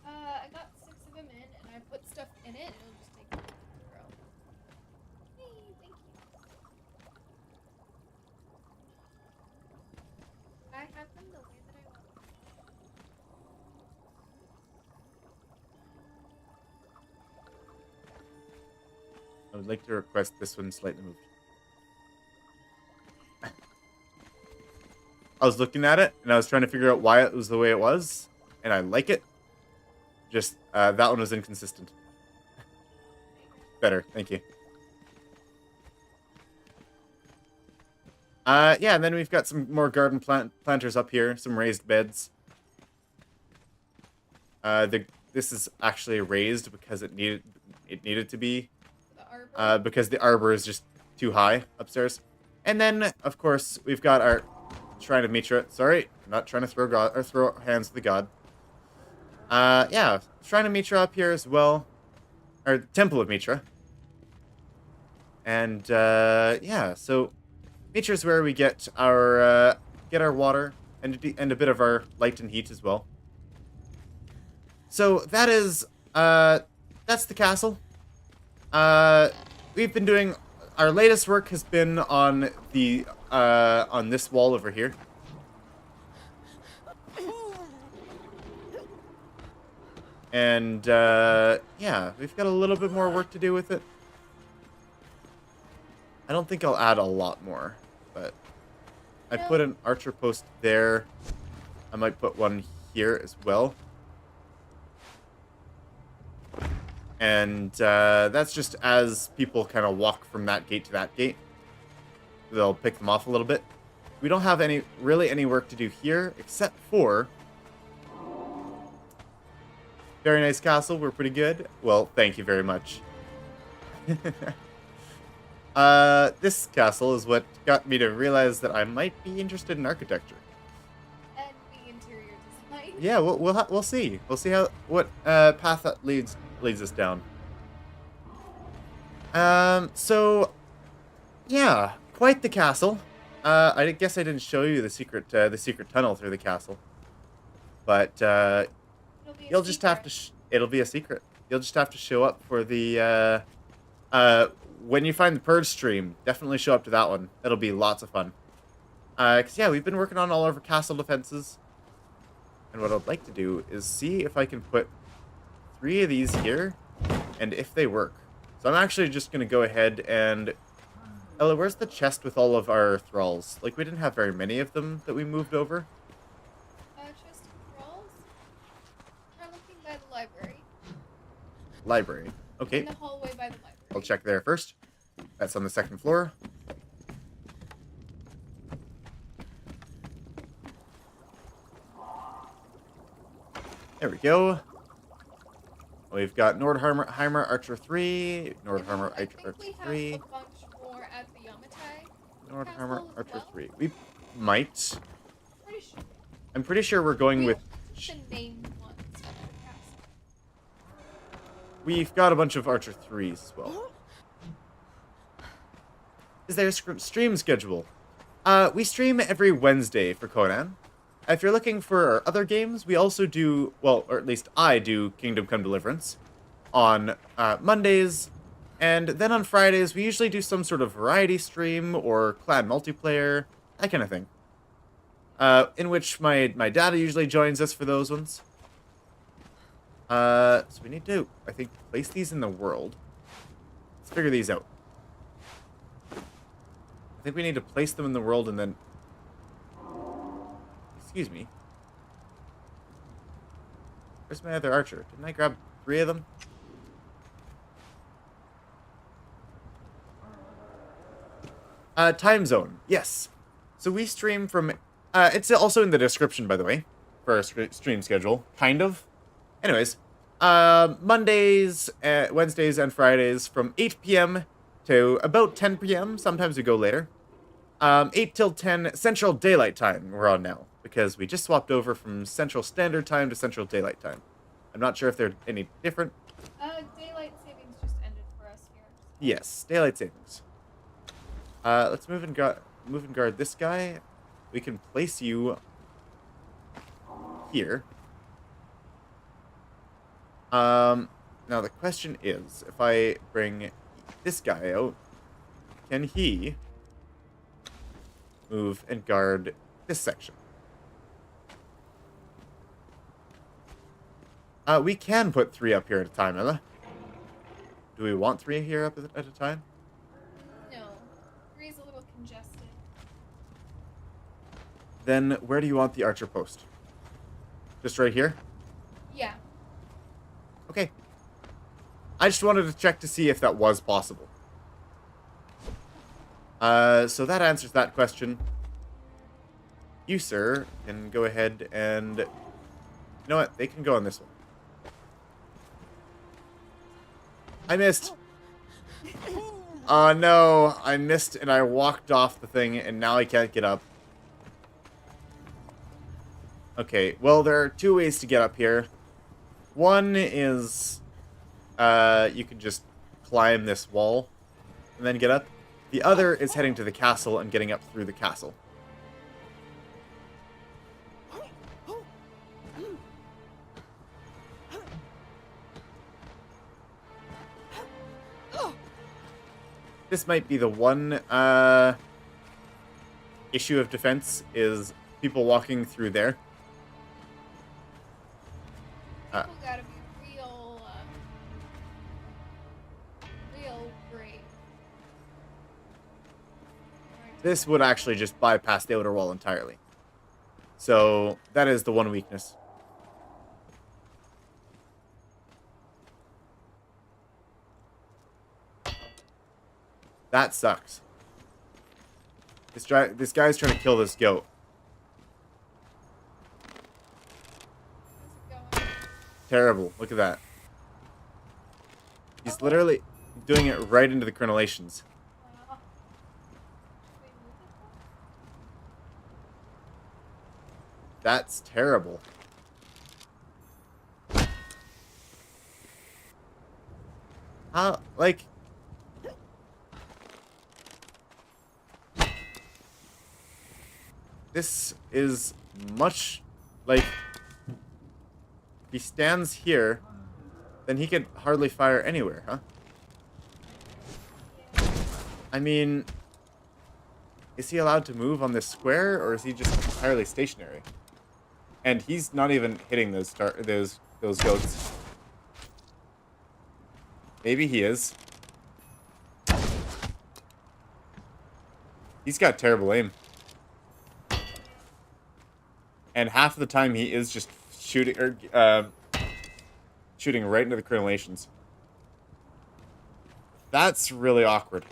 Speaker 2: I got 6 of them in, and I put stuff in it, and it'll just take a minute to grow. Hey, thank you. I have them the way that I want them.
Speaker 1: I would like to request this one slightly moved. I was looking at it, and I was trying to figure out why it was the way it was, and I like it. Just, that one was inconsistent. Better, thank you. Yeah, and then we've got some more garden planters up here, some raised beds. This is actually raised because it needed to be,
Speaker 2: arbor?
Speaker 1: because the arbor is just too high upstairs. And then, of course, we've got our Shrine of Mitra. Sorry, I'm not trying to throw god or throw hands to the god. Yeah, Shrine of Mitra up here as well, or Temple of Mitra. And yeah, so Mitra is where we get our water and a bit of our light and heat as well. So that is that's the castle. We've been doing our latest work has been on the on this wall over here. And yeah, we've got a little bit more work to do with it. I don't think I'll add a lot more, but I put an archer post there. I might put one here as well. And that's just as people kind of walk from that gate to that gate. They'll pick them off a little bit. We don't have really any work to do here, except for... Very nice castle, we're pretty good. Well, thank you very much. This castle is what got me to realize that I might be interested in architecture.
Speaker 2: And the interior design.
Speaker 1: Yeah, we'll see. We'll see what path that leads us down. So yeah, quite the castle. I guess I didn't show you the secret tunnel through the castle, but you'll just have to. It'll be a secret. You'll just have to show up for the when you find the purge stream. Definitely show up to that one. It'll be lots of fun. Cause yeah, we've been working on all of our castle defenses, and what I'd like to do is see if I can put 3 of these here, and if they work. So I'm actually just gonna go ahead and... Ella, where's the chest with all of our thralls? Like, we didn't have very many of them that we moved over.
Speaker 2: Chest of thralls? We're looking by the library.
Speaker 1: Library. Okay.
Speaker 2: In the hallway by the library.
Speaker 1: I'll check there first. That's on the 2nd floor. There we go. We've got Nordheimer Archer 3, Nordheimer Archer 3.
Speaker 2: We have a bunch more at the Yamatai.
Speaker 1: Nordheimer Archer 3. We might.
Speaker 2: Pretty sure.
Speaker 1: I'm pretty sure we're going with...
Speaker 2: The named ones at the castle.
Speaker 1: We've got a bunch of Archer 3s as well. Is there a stream schedule? We stream every Wednesday for Conan. If you're looking for our other games, we also do, well, or at least I do Kingdom Come Deliverance on Mondays. And then on Fridays, we usually do some sort of variety stream or clan multiplayer, that kind of thing. In which my dad usually joins us for those ones. So we need to, I think, place these in the world. Let's figure these out. I think we need to place them in the world and then... Excuse me. Where's my other archer? Didn't I grab 3 of them? Time zone. Yes. So we stream from... it's also in the description, by the way, for our stream schedule. Kind of. Anyways. Mondays, Wednesdays, and Fridays from 8 p.m. to about 10 p.m. Sometimes we go later. 8 till 10 Central Daylight Time we're on now, because we just swapped over from Central Standard Time to Central Daylight Time. I'm not sure if they're any different.
Speaker 2: Daylight savings just ended for us here.
Speaker 1: Yes, Daylight Savings. Let's move and guard this guy. We can place you here. Now the question is, if I bring this guy out, can he move and guard this section? We can put 3 up here at a time, Ella. Do we want 3 here up at a time?
Speaker 2: No. 3 is a little congested.
Speaker 1: Then where do you want the archer post? Just right here?
Speaker 2: Yeah.
Speaker 1: Okay. I just wanted to check to see if that was possible. So that answers that question. You, sir, can go ahead and... You know what? They can go on this one. I missed. No, I missed and I walked off the thing and now I can't get up. Okay, well, there are two ways to get up here. One is, you can just climb this wall and then get up. The other is heading to the castle and getting up through the castle. This might be the one issue of defense, is people walking through there.
Speaker 2: People gotta be real brave.
Speaker 1: This would actually just bypass the outer wall entirely. So, that is the one weakness. That sucks. This guy's trying to kill this goat.
Speaker 2: How's it going?
Speaker 1: Terrible. Look at that. He's literally doing it right into the crenellations.
Speaker 2: Wow. Wait, move it
Speaker 1: That's terrible. How, like... This is much, like... He stands here, then he could hardly fire anywhere, huh? I mean... Is he allowed to move on this square, or is he just entirely stationary? And he's not even hitting those goats. Maybe he is. He's got terrible aim. And half of the time he is just shooting shooting right into the crenellations. That's really awkward.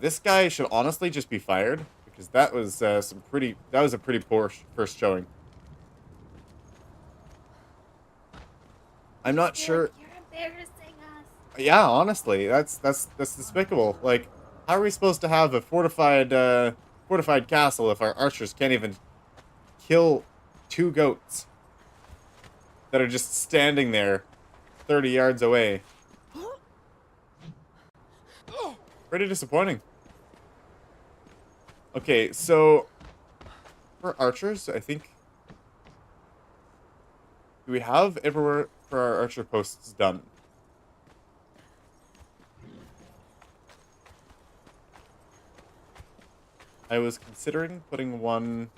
Speaker 1: This guy should honestly just be fired, because that was a pretty poor first showing. I'm not sure.
Speaker 2: You're embarrassing us.
Speaker 1: Yeah, honestly, that's despicable. Like, how are we supposed to have a fortified castle if our archers can't even kill two goats that are just standing there 30 yards away? Pretty disappointing. Okay, so for archers, I think, do we have everywhere for our archer posts done? I was considering putting one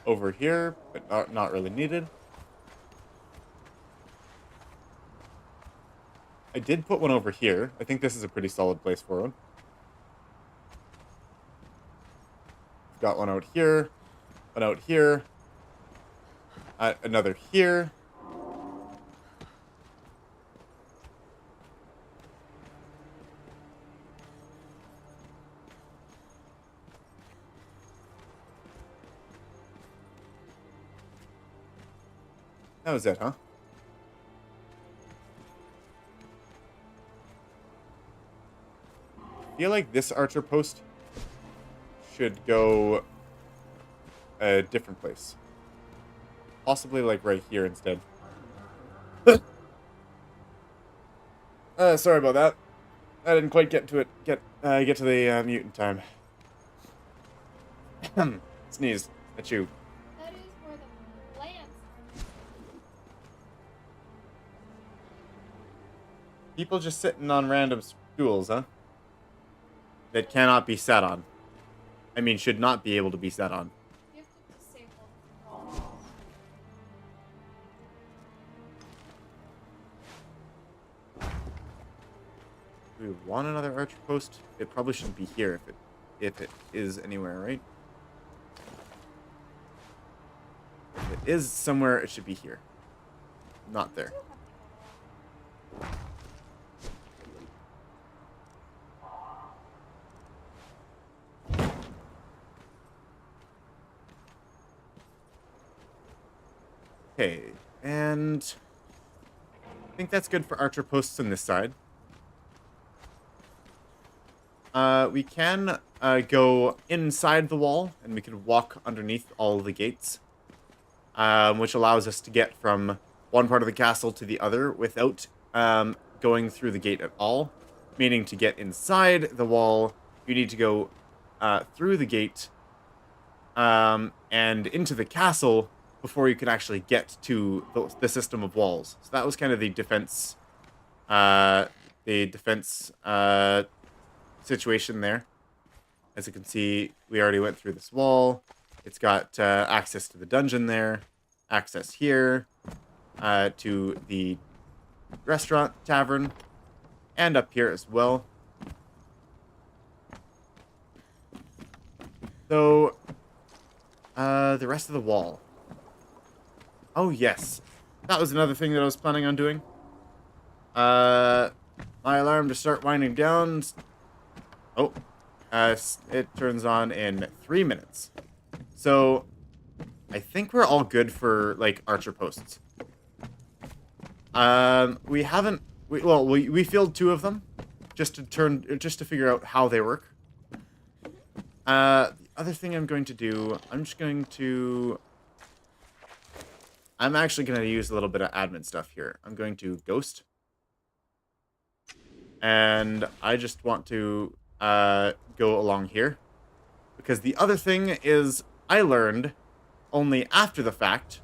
Speaker 1: over here, but not really needed. I did put one over here. I think this is a pretty solid place for one. Got one out here, another here. That was it, huh? I feel like this archer post should go a different place. Possibly like right here instead. Sorry about that. I didn't quite get to it. Get to the mutant time. Sneeze at you.
Speaker 2: That is where the plants are.
Speaker 1: People just sitting on random stools, huh? That cannot be sat on. I mean, should not be able to be sat on.
Speaker 2: You have to disable the walls.
Speaker 1: Do we want another archer post? It probably shouldn't be here if it is anywhere, right? If it is somewhere, it should be here. Not there. Okay, And I think that's good for archer posts on this side. We can go inside the wall, and we can walk underneath all of the gates, which allows us to get from one part of the castle to the other without going through the gate at all. Meaning to get inside the wall, you need to go through the gate and into the castle before you can actually get to the system of walls. So that was kind of the defense situation there. As you can see, we already went through this wall. It's got access to the dungeon there, access here to the restaurant, tavern, and up here as well. So, the rest of the wall. Oh, yes. That was another thing that I was planning on doing. My alarm to start winding down. Oh, it turns on in 3 minutes. So, I think we're all good for, like, archer posts. We filled 2 of them just to figure out how they work. The other thing I'm going to do, I'm actually going to use a little bit of admin stuff here. I'm going to ghost. And I just want to go along here. Because the other thing is, I learned only after the fact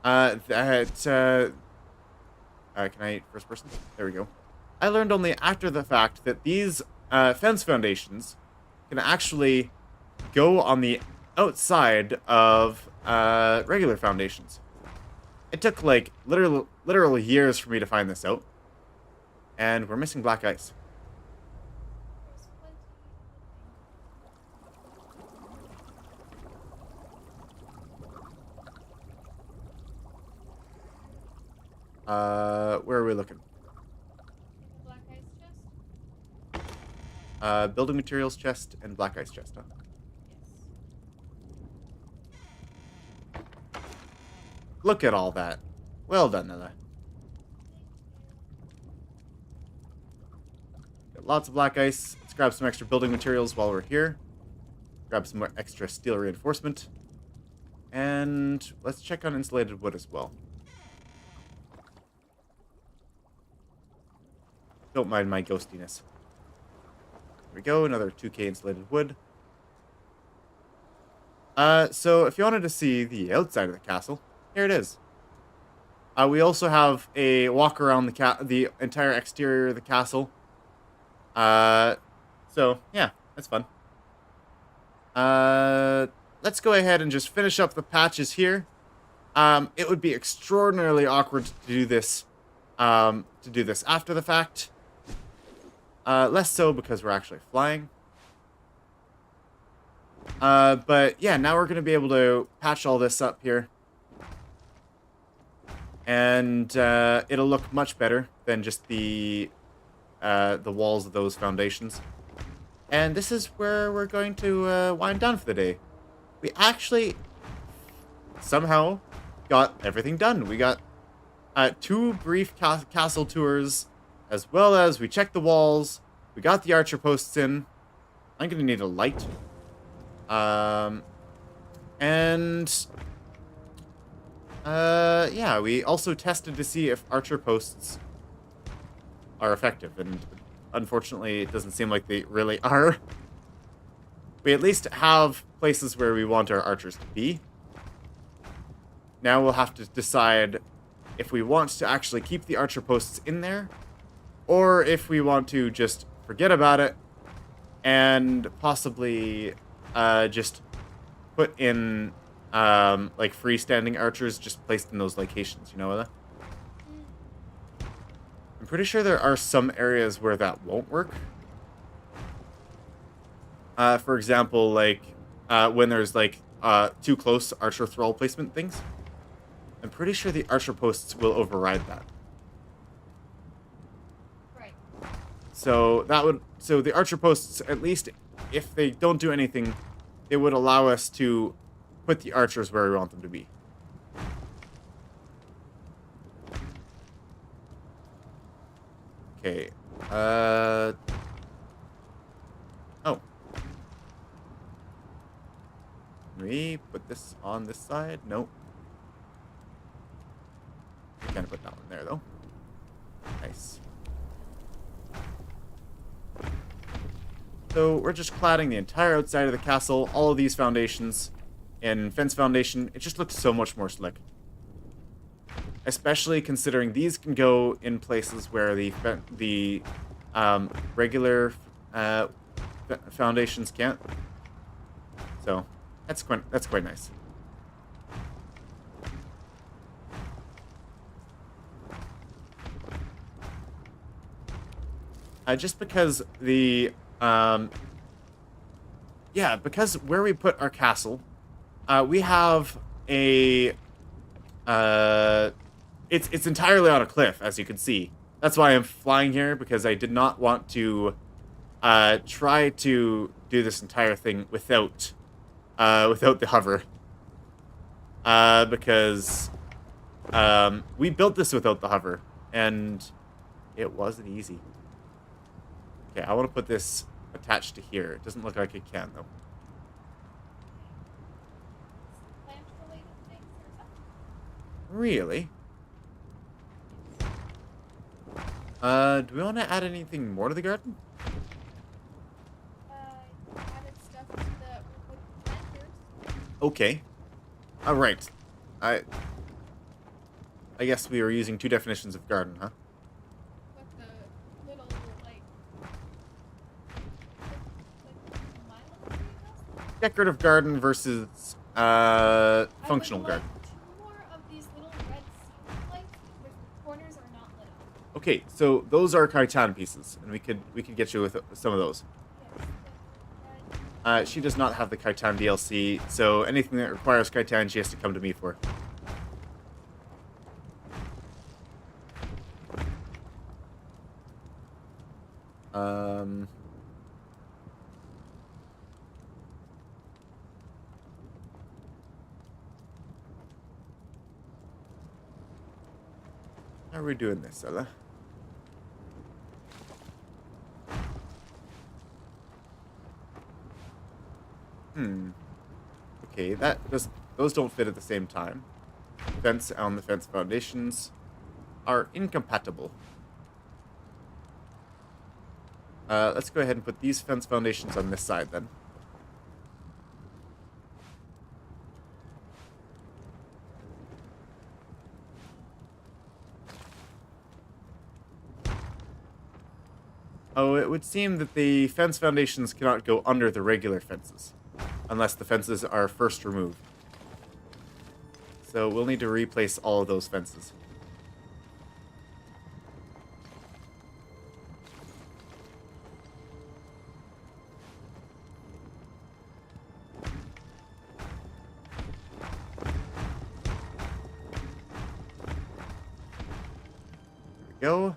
Speaker 1: that can I first person? There we go. I learned only after the fact that these fence foundations can actually go on the outside of regular foundations. It took like literal years for me to find this out. And we're missing black ice. Where are we looking?
Speaker 2: Black ice chest?
Speaker 1: Building materials chest and black ice chest, huh?
Speaker 2: Yes.
Speaker 1: Look at all that. Well done, Nella. Got lots of black ice. Let's grab some extra building materials while we're here. Grab some more extra steel reinforcement. And let's check on insulated wood as well. Don't mind my ghostiness. There we go, another 2K insulated wood. So if you wanted to see the outside of the castle, here it is. We also have a walk around the entire exterior of the castle. So yeah, that's fun. Let's go ahead and just finish up the patches here. It would be extraordinarily awkward to do this after the fact. Less so because we're actually flying. But yeah, now we're going to be able to patch all this up here. And it'll look much better than just the walls of those foundations. And this is where we're going to wind down for the day. We actually somehow got everything done. We got 2 brief castle tours, as well as we checked the walls. We got the archer posts in. I'm going to need a light. Yeah, we also tested to see if archer posts are effective, and unfortunately, it doesn't seem like they really are. We at least have places where we want our archers to be. Now we'll have to decide if we want to actually keep the archer posts in there, or if we want to just forget about it and possibly just put in like freestanding archers just placed in those locations, you know that? I'm pretty sure there are some areas where that won't work. For example, like when there's like too close archer thrall placement things. I'm pretty sure the archer posts will override that.
Speaker 2: Right.
Speaker 1: So the archer posts, at least if they don't do anything, it would allow us to put the archers where we want them to be. Okay. Oh. Can we put this on this side? Nope. We can't put that one there, though. Nice. So we're just cladding the entire outside of the castle, all of these foundations, in fence foundation. It just looks so much more slick. Especially considering these can go in places where the regular foundations can't. So that's quite nice. Just because because where we put our castle, we have a it's entirely on a cliff, as you can see. That's why I'm flying here, because I did not want to try to do this entire thing without the hover. Because we built this without the hover, and it wasn't easy. Okay, I want to put this attached to here. It doesn't look like it can, though.
Speaker 2: Plant-related things or something?
Speaker 1: Really? Do we want to add anything more to the garden?
Speaker 2: Added stuff to the wood planters.
Speaker 1: Okay. All right. I guess we were using two definitions of garden, huh?
Speaker 2: With the little, like Milo tree house?
Speaker 1: Decorative garden versus functional
Speaker 2: I would
Speaker 1: garden.
Speaker 2: like 2 more of these little red ceiling lights where the corners are not lit up.
Speaker 1: Okay, so those are Kaitan pieces, and we could get you with some of those.
Speaker 2: Yes, the red.
Speaker 1: She does not have the Kaitan DLC, so anything that requires Kaitan, she has to come to me for. How are we doing this, Ella? Okay, those don't fit at the same time. Fence on the fence foundations are incompatible. Let's go ahead and put these fence foundations on this side then. Oh, it would seem that the fence foundations cannot go under the regular fences, unless the fences are first removed. So we'll need to replace all of those fences. There we go.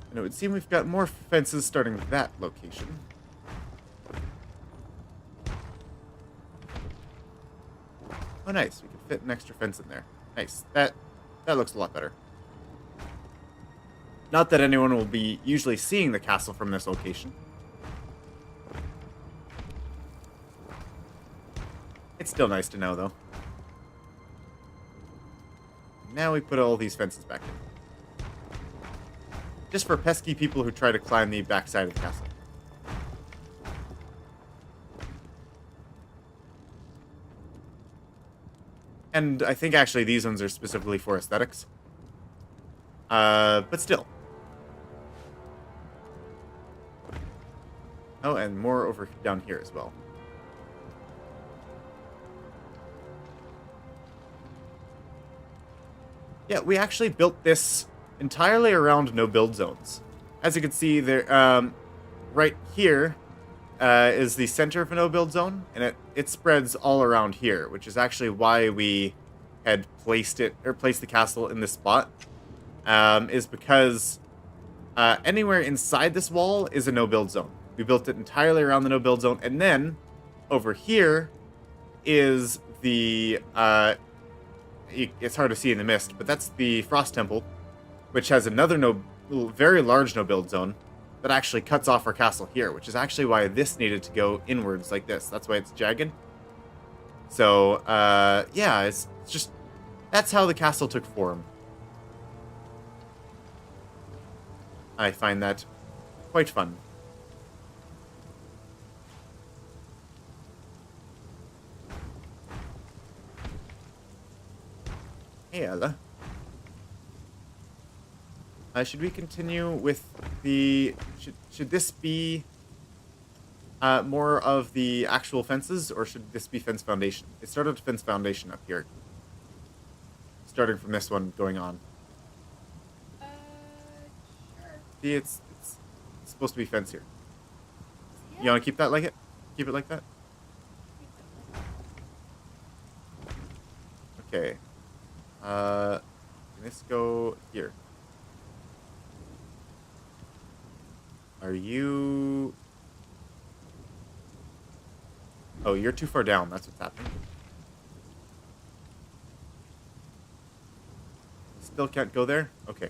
Speaker 1: And it would seem we've got more fences starting with that location. Oh, nice. We can fit an extra fence in there. Nice. That looks a lot better. Not that anyone will be usually seeing the castle from this location. It's still nice to know, though. Now we put all these fences back in. Just for pesky people who try to climb the backside of the castle. And I think actually these ones are specifically for aesthetics. But still. Oh, and more over down here as well. Yeah, we actually built this entirely around no build zones. As you can see, there, right here is the center of a no build zone, and it spreads all around here, which is actually why we had placed the castle in this spot. Is because anywhere inside this wall is a no build zone. We built it entirely around the no build zone, and then over here is the it's hard to see in the mist, but that's the Frost Temple. which has another very large no-build zone that actually cuts off our castle here, which is actually why this needed to go inwards like this. That's why it's jagged. So, yeah, it's just... That's how the castle took form. I find that quite fun. Hey, Ella. Should we continue with the... Should this be more of the actual fences, or should this be fence foundation? It started with fence foundation up here. Starting from this one going on.
Speaker 2: Sure.
Speaker 1: See, it's supposed to be fence here.
Speaker 2: Yeah.
Speaker 1: You want to keep that like it? Keep it like that? Okay. Can this go here? Are you... Oh, you're too far down. That's what's happening. Still can't go there? Okay.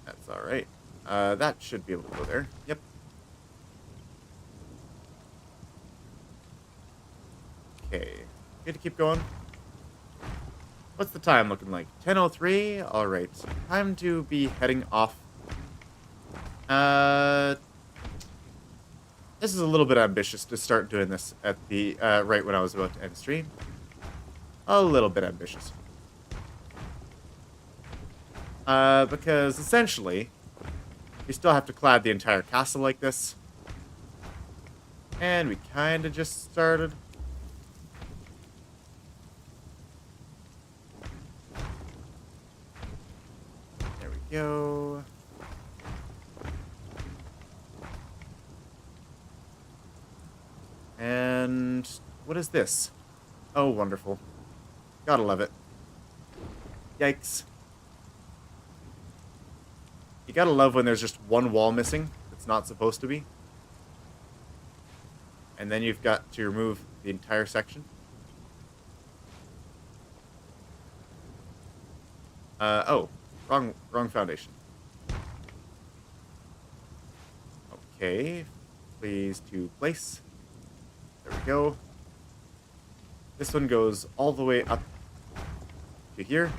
Speaker 1: That's alright. That should be able to go there. Yep. Okay. Good to keep going. What's the time looking like? 10:03? Alright. Time to be heading off. This is a little bit ambitious to start doing this at the, right when I was about to end stream. A little bit ambitious. Because essentially, we still have to clad the entire castle like this. And we kind of just started. There we go. And what is this? Oh, wonderful. Gotta love it. Yikes. You gotta love when there's just one wall missing that's not supposed to be. And then you've got to remove the entire section. Oh, wrong foundation. Okay, please to place. There we go. This one goes all the way up to here.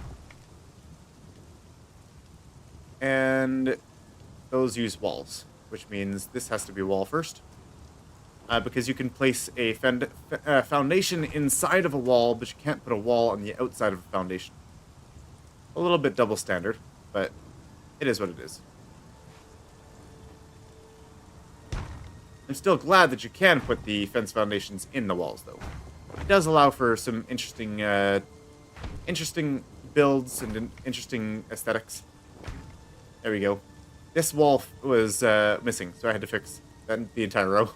Speaker 1: And those use walls, which means this has to be a wall first. Because you can place a foundation inside of a wall, but you can't put a wall on the outside of a foundation. A little bit double standard, but it is what it is. I'm still glad that you can put the fence foundations in the walls, though. It does allow for some interesting builds and interesting aesthetics. There we go. This wall was missing, so I had to fix the entire row.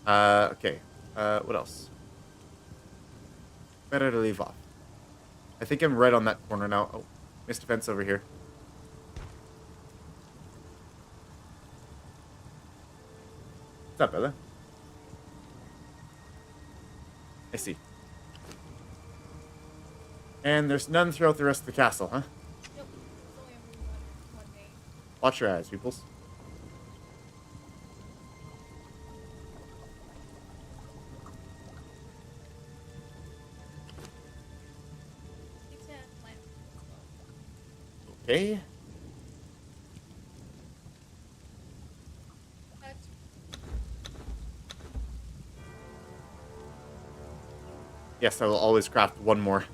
Speaker 1: Okay. What else? Better to leave off. I think I'm right on that corner now. Oh, missed a fence over here. What's up, Bella? I see. And there's none throughout the rest of the castle, huh?
Speaker 2: Nope. It's only one day.
Speaker 1: Watch your eyes, peoples. Okay. Yes, I will always craft one more.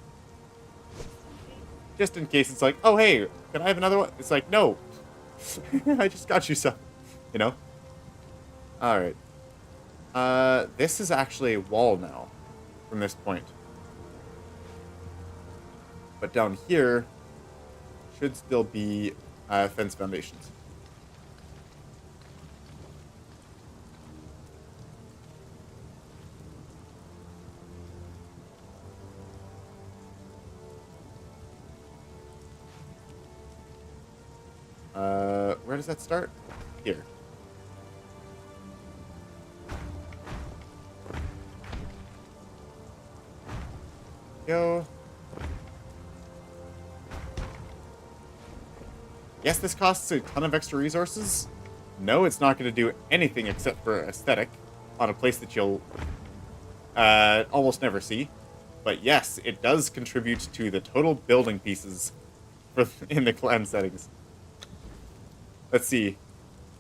Speaker 1: Just in case it's like, oh, hey, can I have another one? It's like, no. I just got you some. You know? Alright. This is actually a wall now. From this point. But down here should still be fence foundations. Where does that start? Here. go. Yes, this costs a ton of extra resources. No, it's not going to do anything except for aesthetic on a place that you'll almost never see. But yes, it does contribute to the total building pieces in the clan settings. Let's see.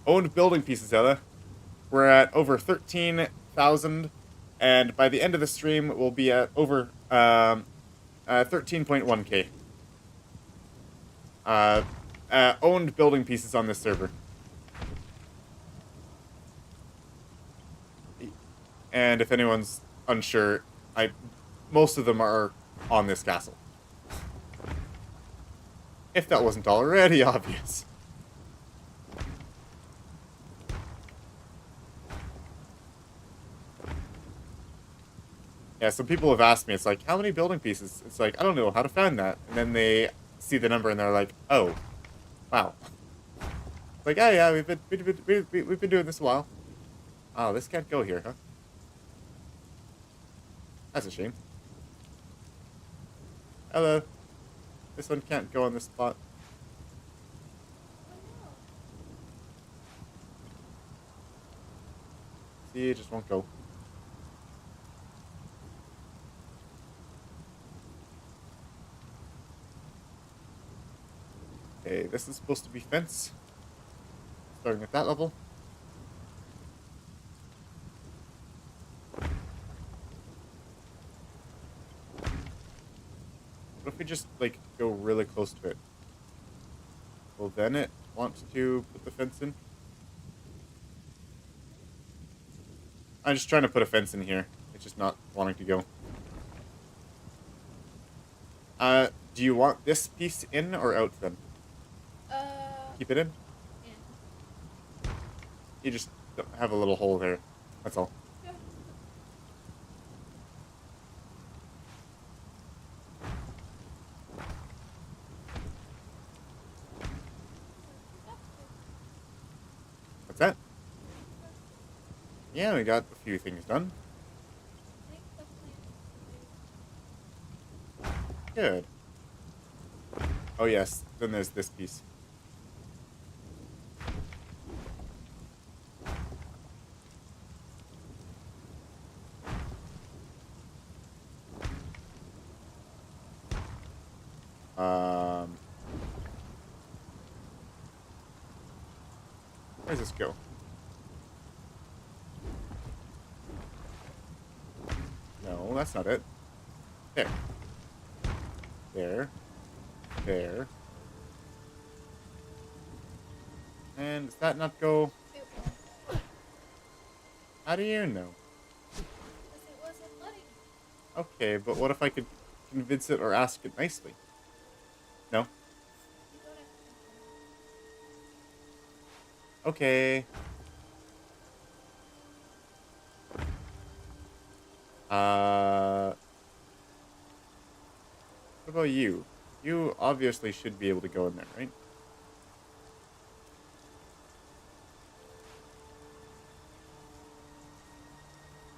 Speaker 1: Owned building pieces, Ella. We're at over 13,000, and by the end of the stream, we'll be at over 13.1k. Owned building pieces on this server. And if anyone's unsure, most of them are on this castle. If that wasn't already obvious. Yeah, some people have asked me, it's like, how many building pieces? It's like, I don't know how to find that. And then they see the number and they're like, oh, wow. It's like, oh yeah, we've been doing this a while. Oh, this can't go here, huh? That's a shame. Hello. This one can't go on this spot. See, it just won't go. Okay, this is supposed to be fence. Starting at that level. What if we just, like, go really close to it? Will then it want to put the fence in? I'm just trying to put a fence in here. It's just not wanting to go. Do you want this piece in or out then? Keep it in?
Speaker 2: In.
Speaker 1: You just have a little hole there. That's all.
Speaker 2: Yeah.
Speaker 1: What's that? Yeah, we got a few things done.
Speaker 2: I think the plan is to
Speaker 1: Good. Oh yes, then there's this piece. Where does this go? No, that's not it. There. There. There. And does that not go?
Speaker 2: It won't.
Speaker 1: How do you know?
Speaker 2: Because it wasn't letting me.
Speaker 1: Okay, but what if I could convince it or ask it nicely? No?
Speaker 2: You don't have to.
Speaker 1: Okay. What about you? You obviously should be able to go in there, right?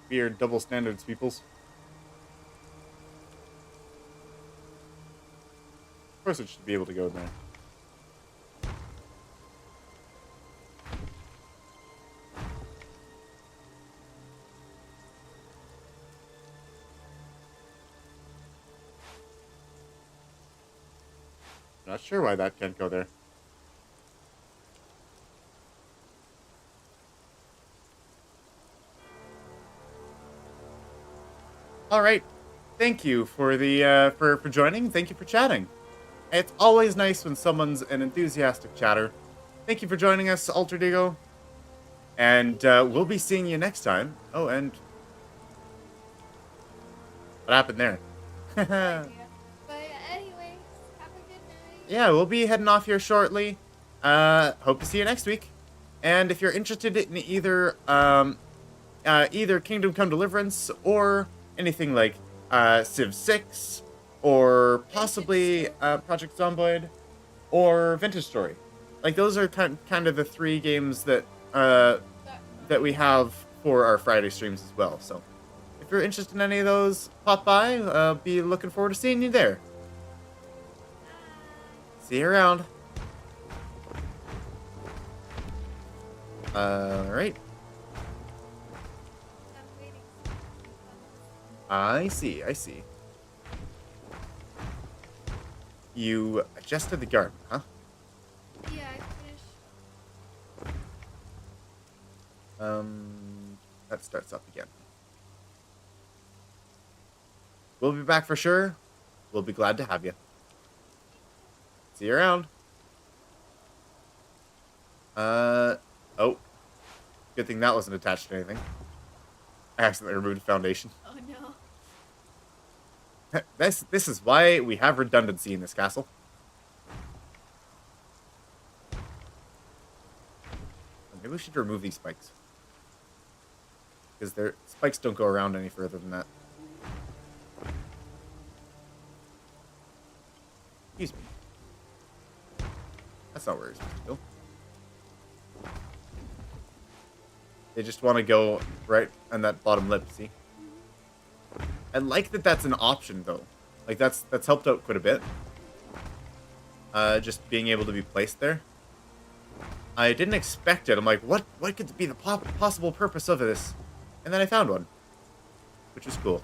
Speaker 1: Weird double standards, peoples. Of course it should be able to go in there. Not sure why that can't go there. All right. Thank you for the for joining. Thank you for chatting. It's always nice when someone's an enthusiastic chatter. Thank you for joining us, Alter Digo. And we'll be seeing you next time. Oh, and what happened there?
Speaker 2: No idea. But anyways, have a good night.
Speaker 1: Yeah, we'll be heading off here shortly. Hope to see you next week. And if you're interested in either either Kingdom Come Deliverance or anything like Civ 6 or possibly Project Zomboid or Vintage Story, like those are kind of the three games that that we have for our Friday streams as well. So if you're interested in any of those, pop by. Be looking forward to seeing you there. See you around. Alright.
Speaker 2: I'm waiting.
Speaker 1: I see, I see. You adjusted the garden, huh?
Speaker 2: Yeah, I finished.
Speaker 1: That starts up again. We'll be back for sure. We'll be glad to have you. See you around. Oh. Good thing that wasn't attached to anything. I accidentally removed the foundation.
Speaker 2: Oh no.
Speaker 1: This is why we have redundancy in this castle. Maybe we should remove these spikes. Because their spikes don't go around any further than that. Excuse me. That's not where you're supposed to go. They just want to go right on that bottom lip, see? I like that that's an option, though. Like, that's helped out quite a bit. Just being able to be placed there. I didn't expect it. I'm like, what could be the possible purpose of this? And then I found one. Which was cool.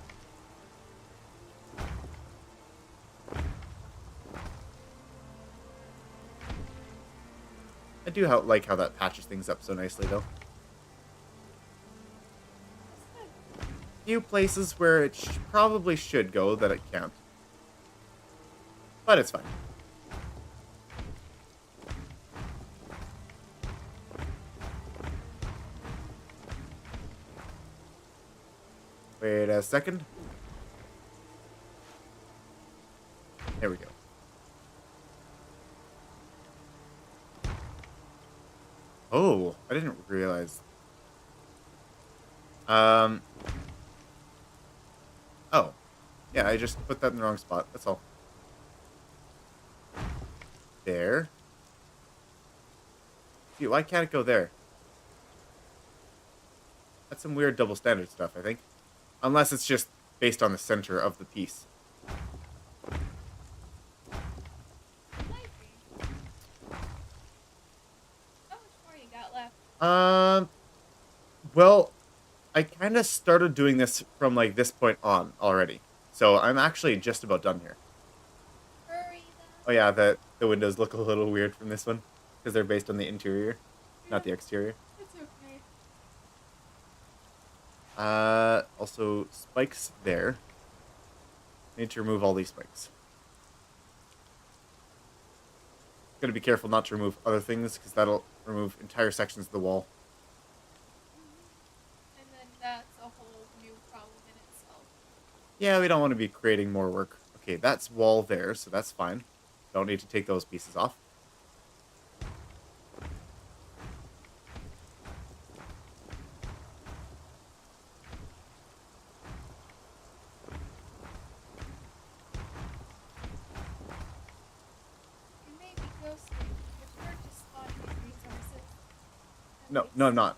Speaker 1: I do like how that patches things up so nicely, though. Few places where it probably should go that it can't. But it's fine. Wait a second. There we go. Oh, I didn't realize. Oh. Yeah, I just put that in the wrong spot. That's all. There. Gee, why can't it go there? That's some weird double standard stuff, I think. Unless it's just based on the center of the piece.
Speaker 2: Might be. How much more you got left?
Speaker 1: Well, I kind of started doing this from, like, this point on already. So I'm actually just about done here.
Speaker 2: Hurry
Speaker 1: Oh yeah, the windows look a little weird from this one. Because they're based on the interior, not the exterior.
Speaker 2: It's okay.
Speaker 1: Also, spikes there. Need to remove all these spikes. Gotta be careful not to remove other things, because that'll remove entire sections of the wall.
Speaker 2: And then that's a whole new problem in itself.
Speaker 1: Yeah, we don't want to be creating more work. Okay, that's wall there, so that's fine. Don't need to take those pieces off.
Speaker 2: You may be ghosting, but you're just spawning resources.
Speaker 1: No, I'm not.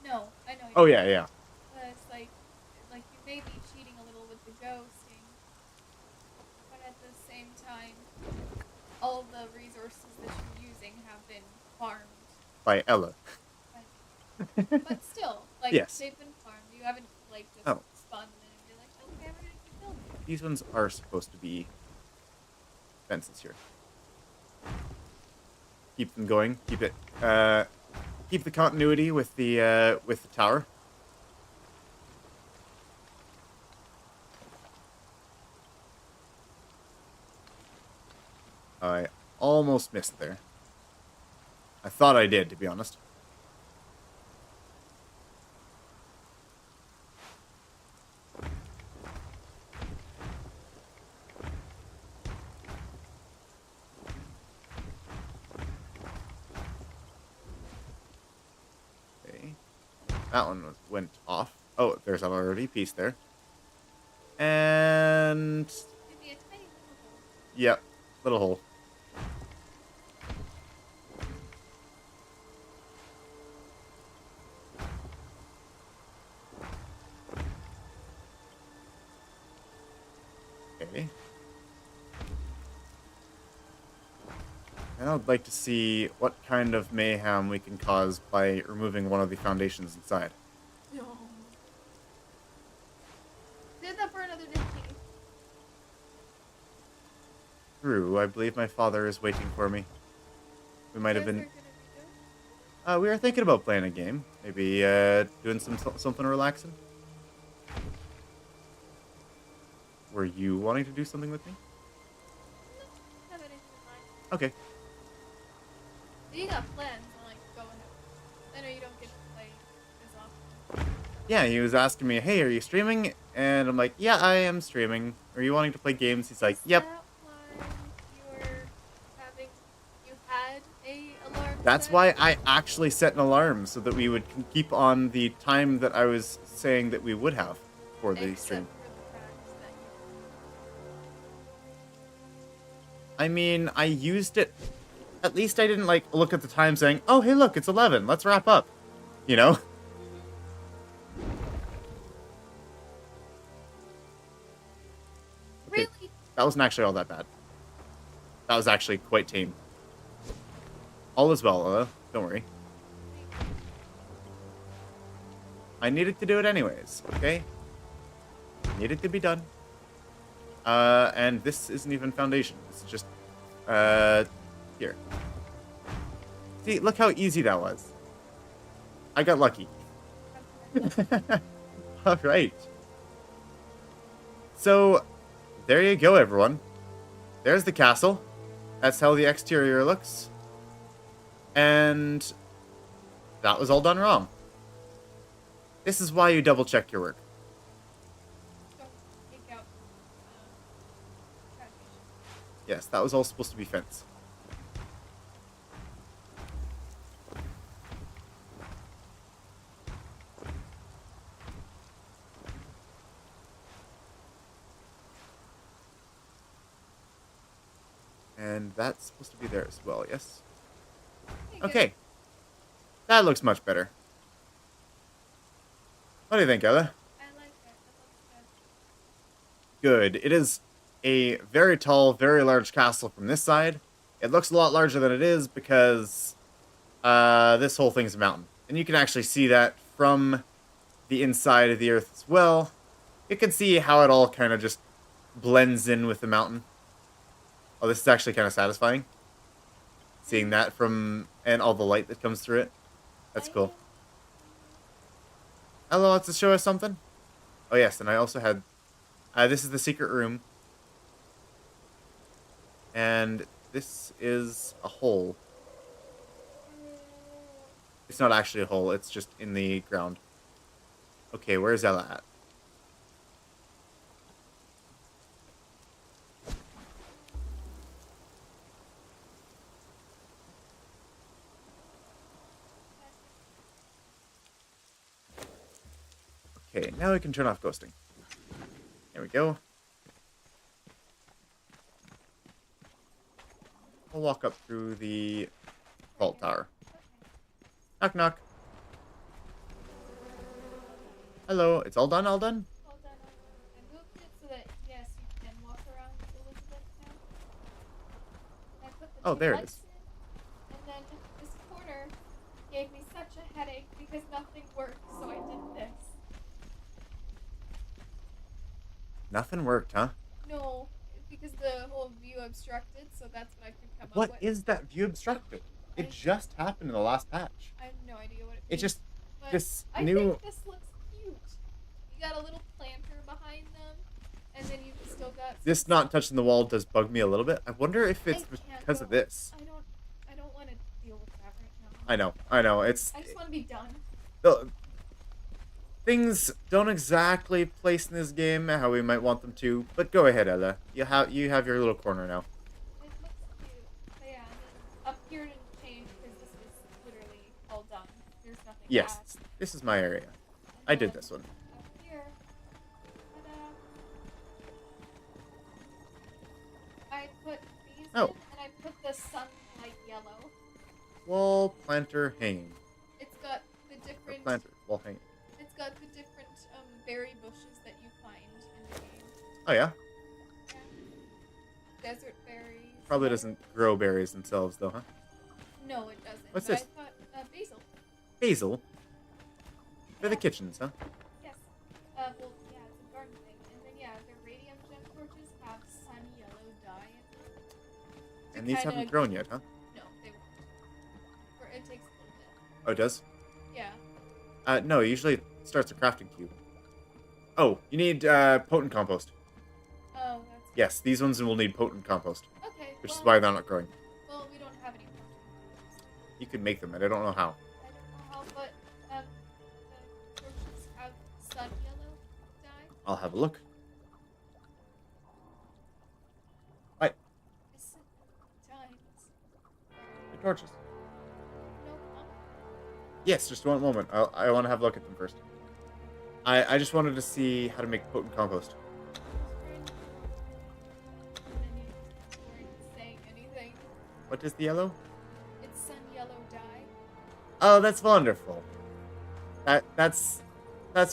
Speaker 2: No, I know.
Speaker 1: Oh, yeah, yeah.
Speaker 2: But it's like you may be cheating a little with the ghosting, but at the same time, all the resources that you're using have been farmed.
Speaker 1: By Ella.
Speaker 2: But still, like,
Speaker 1: Yes.
Speaker 2: they've been farmed. You haven't, like, just
Speaker 1: Oh.
Speaker 2: spawned them in and be like, okay, we're gonna keep building.
Speaker 1: These ones are supposed to be fences here. Keep them going. Keep it, keep the continuity with the tower. I almost missed there. I thought I did, to be honest. Okay. That one went off. Oh, there's already a piece there. And...
Speaker 2: Maybe a tiny little hole.
Speaker 1: Yep, little hole. Okay. And I'd like to see what kind of mayhem we can cause by removing one of the foundations inside.
Speaker 2: No. Did that for another day.
Speaker 1: True, I believe my father is waiting for me. We might have been...
Speaker 2: Gonna be
Speaker 1: we were thinking about playing a game. Maybe doing something relaxing. Were you wanting to do something with me?
Speaker 2: No, have anything in mind.
Speaker 1: Okay.
Speaker 2: You got plans, I'm like, go ahead. I know you don't get to play as often.
Speaker 1: Yeah, he was asking me, hey, are you streaming? And I'm like, yeah, I am streaming. Are you wanting to play games? He's like, yep.
Speaker 2: Is that why you had a alarm
Speaker 1: That's
Speaker 2: set?
Speaker 1: why I actually set an alarm so that we would keep on the time that I was saying that we would have for the
Speaker 2: Except
Speaker 1: stream.
Speaker 2: for the fact that
Speaker 1: I mean, I used it. At least I didn't like look at the time saying, oh, hey, look, it's 11. Let's wrap up. You know? Okay,
Speaker 2: really?
Speaker 1: that wasn't actually all that bad. That was actually quite tame. All is well, don't worry. I needed to do it anyways, okay? Needed to be done. And this isn't even foundation. It's just, here. See, look how easy that was. I got lucky. Alright. So, there you go, everyone. There's the castle. That's how the exterior looks. And that was all done wrong. This is why you double check your work.
Speaker 2: Don't take out foundation.
Speaker 1: Yes, that was all supposed to be fence. And that's supposed to be there as well, yes? Okay. That looks much better. What do you think, Ella?
Speaker 2: I like it. That looks
Speaker 1: Good. It is a very tall, very large castle from this side. It looks a lot larger than it is because this whole thing's a mountain. And you can actually see that from the inside of the earth as well. You can see how it all kind of just blends in with the mountain. Oh, this is actually kind of satisfying. Seeing that from, and all the light that comes through it. That's cool. Ella wants to show us something? Oh yes, and I also had, this is the secret room. And this is a hole. It's not actually a hole, it's just in the ground. Okay, where's Ella at? Okay, now we can turn off ghosting. There we go. I'll walk up through the vault tower. Knock, knock. Hello, it's all done, all done?
Speaker 2: All done. I moved it so that, yes, you can walk around Elizabeth now. I put the
Speaker 1: Oh,
Speaker 2: two
Speaker 1: there it
Speaker 2: lights
Speaker 1: is.
Speaker 2: in, and then this corner gave me such a headache because nothing worked, so I did this.
Speaker 1: Nothing worked, huh?
Speaker 2: No, because the whole view obstructed, so that's what I could come
Speaker 1: What
Speaker 2: up with.
Speaker 1: is that view obstructed? It just happened in the last patch.
Speaker 2: I have no idea what it
Speaker 1: It
Speaker 2: means.
Speaker 1: just,
Speaker 2: But
Speaker 1: this
Speaker 2: I
Speaker 1: new...
Speaker 2: think this looks cute. You got a little planter behind them, and then you've still got...
Speaker 1: This not touching the wall does bug me a little bit. I wonder if it's
Speaker 2: I can't
Speaker 1: because of
Speaker 2: go-
Speaker 1: this.
Speaker 2: I don't want to deal with that right now.
Speaker 1: I know, it's...
Speaker 2: I just want to be done.
Speaker 1: Things don't exactly place in this game how we might want them to, but go ahead, Ella. You have your little corner now.
Speaker 2: It looks cute. But yeah, and then up here didn't change because this was literally all done. There's nothing
Speaker 1: Yes,
Speaker 2: past.
Speaker 1: this is my area.
Speaker 2: And
Speaker 1: I did
Speaker 2: then
Speaker 1: this one.
Speaker 2: Up here, ta-da, I put these
Speaker 1: Oh.
Speaker 2: in, and I put the sunlight yellow.
Speaker 1: Wall planter hanging.
Speaker 2: It's got the
Speaker 1: Or
Speaker 2: different...
Speaker 1: planter, wall hanging.
Speaker 2: It's got the different berry bushes that you find in the game.
Speaker 1: Oh yeah?
Speaker 2: Yeah.
Speaker 1: Probably doesn't grow berries themselves, though, huh?
Speaker 2: No, it doesn't.
Speaker 1: What's
Speaker 2: but
Speaker 1: this?
Speaker 2: I thought basil.
Speaker 1: Basil? For the
Speaker 2: Yeah.
Speaker 1: kitchens, huh?
Speaker 2: Yes. Well, yeah, it's a garden thing. And then, yeah, the radium gem torches have sun yellow dye in them. To
Speaker 1: And these
Speaker 2: kinda-
Speaker 1: haven't grown yet, huh?
Speaker 2: No, they won't. Or it takes a little bit.
Speaker 1: Oh, it does?
Speaker 2: Yeah.
Speaker 1: No, it usually starts a crafting cube. Oh, you need, potent compost.
Speaker 2: Oh, that's
Speaker 1: Yes, these ones will need potent compost,
Speaker 2: okay.
Speaker 1: which
Speaker 2: well,
Speaker 1: is why they're not growing.
Speaker 2: Well, we don't have any potions.
Speaker 1: You could make them, and I don't know how.
Speaker 2: I don't know how, but the torches have sun yellow dye.
Speaker 1: I'll have a look. Right,
Speaker 2: I said times.
Speaker 1: the torches.
Speaker 2: No,
Speaker 1: Yes, just one moment. I want to have a look at them first. I just wanted to see how to make potent compost.
Speaker 2: saying anything.
Speaker 1: What is the yellow?
Speaker 2: It's sun yellow dye.
Speaker 1: Oh, that's wonderful. That's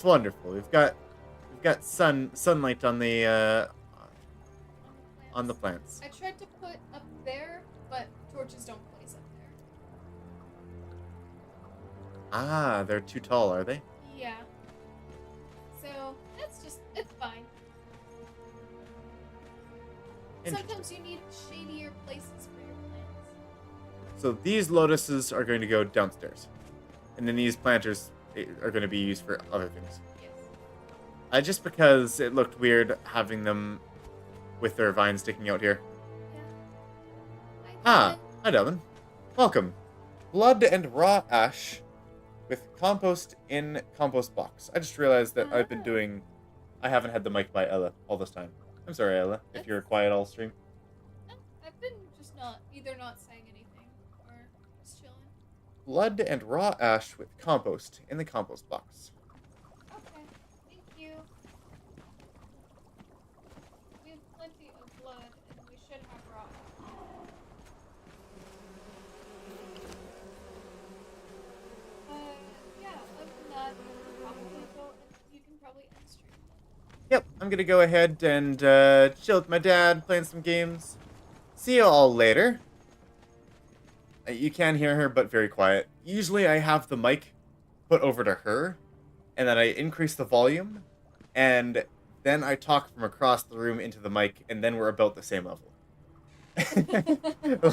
Speaker 1: wonderful. We've got sunlight on the on the plants.
Speaker 2: I tried to put up there, but torches don't place up there.
Speaker 1: Ah, they're too tall, are they?
Speaker 2: Yeah. So it's fine.
Speaker 1: Interesting.
Speaker 2: Sometimes you need shadier places for your plants.
Speaker 1: So these lotuses are going to go downstairs, and then these planters are going to be used for other things.
Speaker 2: Yes.
Speaker 1: Just because it looked weird having them with their vines sticking out here.
Speaker 2: Yeah.
Speaker 1: Ah, hi, Devin. Welcome. Blood and raw ash with compost in compost box. I just realized that I've been doing... I haven't had the mic by Ella all this time. I'm sorry, Ella, if you're quiet all stream.
Speaker 2: I've been just either not saying anything or just chilling.
Speaker 1: Blood and raw ash with compost in the compost box.
Speaker 2: Okay, thank you. We have plenty of blood, and we should have raw. Yeah, other than that, probably go, and you can probably end stream.
Speaker 1: Yep, I'm gonna go ahead and chill with my dad, playing some games. See you all later. You can hear her, but very quiet. Usually I have the mic put over to her, and then I increase the volume, and then I talk from across the room into the mic, and then we're about the same level.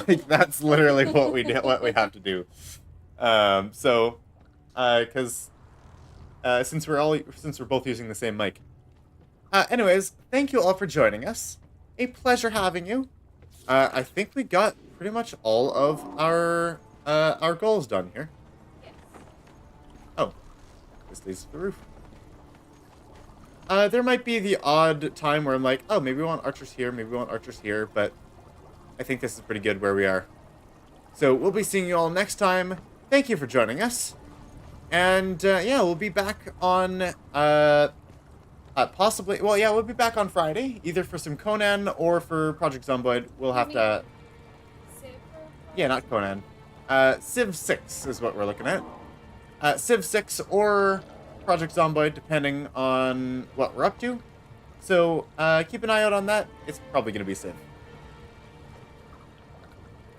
Speaker 1: Like, that's literally what we have to do. Because since we're both using the same mic. Anyways, thank you all for joining us. A pleasure having you. I think we got pretty much all of our goals done here.
Speaker 2: Yes.
Speaker 1: Oh, this leads to the roof. There might be the odd time where I'm like, oh, maybe we want archers here, maybe we want archers here, but I think this is pretty good where we are. So we'll be seeing you all next time. Thank you for joining us. And, yeah, we'll be back on, possibly, well, yeah, we'll be back on Friday, either for some Conan or for Project Zomboid. We'll have to... Yeah, not Conan. Civ 6 is what we're looking at. Civ 6 or Project Zomboid, depending on what we're up to. So, keep an eye out on that. It's probably going to be Civ.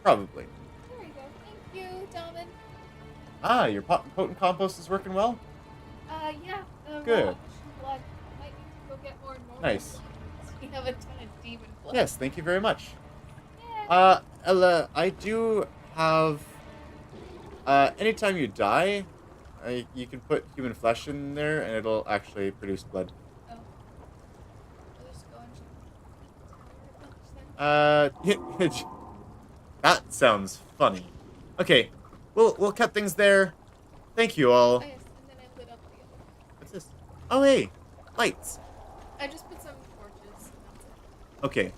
Speaker 1: Probably.
Speaker 2: There you go. Thank you, Domin.
Speaker 1: Ah, your potent compost is working well?
Speaker 2: Yeah.
Speaker 1: Good.
Speaker 2: Blood. Might need to go get more normal
Speaker 1: Nice.
Speaker 2: blood. We have a ton of demon blood.
Speaker 1: Yes, thank you very much.
Speaker 2: Yeah.
Speaker 1: Ella, I do have... anytime you die, you can put human flesh in there, and it'll actually produce blood.
Speaker 2: Oh. I'll just go and punch them.
Speaker 1: That sounds funny. Okay, we'll cut things there. Thank you all.
Speaker 2: Oh, yes, and then I lit up the other.
Speaker 1: What's this? Oh, hey, lights.
Speaker 2: I just put some torches, and that's it.
Speaker 1: Okay.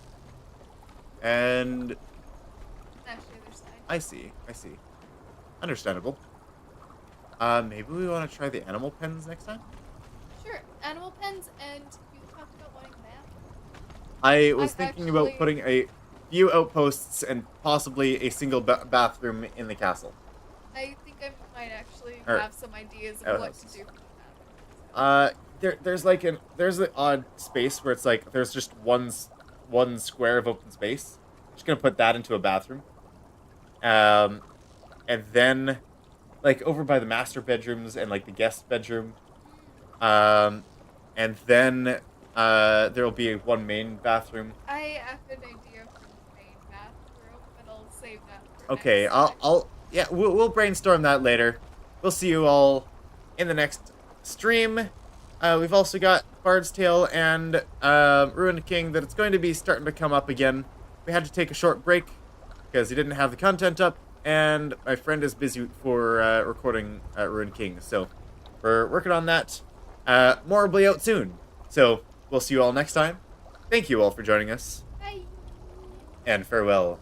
Speaker 1: And
Speaker 2: Actually, other side.
Speaker 1: I see. Understandable. Maybe we want to try the animal pens next time?
Speaker 2: Sure. Animal pens, and you talked about wanting that.
Speaker 1: I was thinking about putting a few outposts and possibly a single bathroom in the castle.
Speaker 2: I think I might actually
Speaker 1: Or-
Speaker 2: have some ideas of what to
Speaker 1: outhouses.
Speaker 2: do for that.
Speaker 1: There's an odd space where it's like there's just one square of open space, Just gonna put that into a bathroom. And then, like, over by the master bedrooms and, like, the guest bedroom. And then, there'll be one main bathroom.
Speaker 2: I have an idea for the main bathroom, but I'll save that for
Speaker 1: Okay,
Speaker 2: next time.
Speaker 1: yeah, we'll brainstorm that later. We'll see you all in the next stream. We've also got Bard's Tale and Ruined King that it's going to be starting to come up again. We had to take a short break because he didn't have the content up, and my friend is busy for recording Ruined King, so we're working on that. More will be out soon. So we'll see you all next time. Thank you all for joining us,
Speaker 2: Bye.
Speaker 1: and farewell.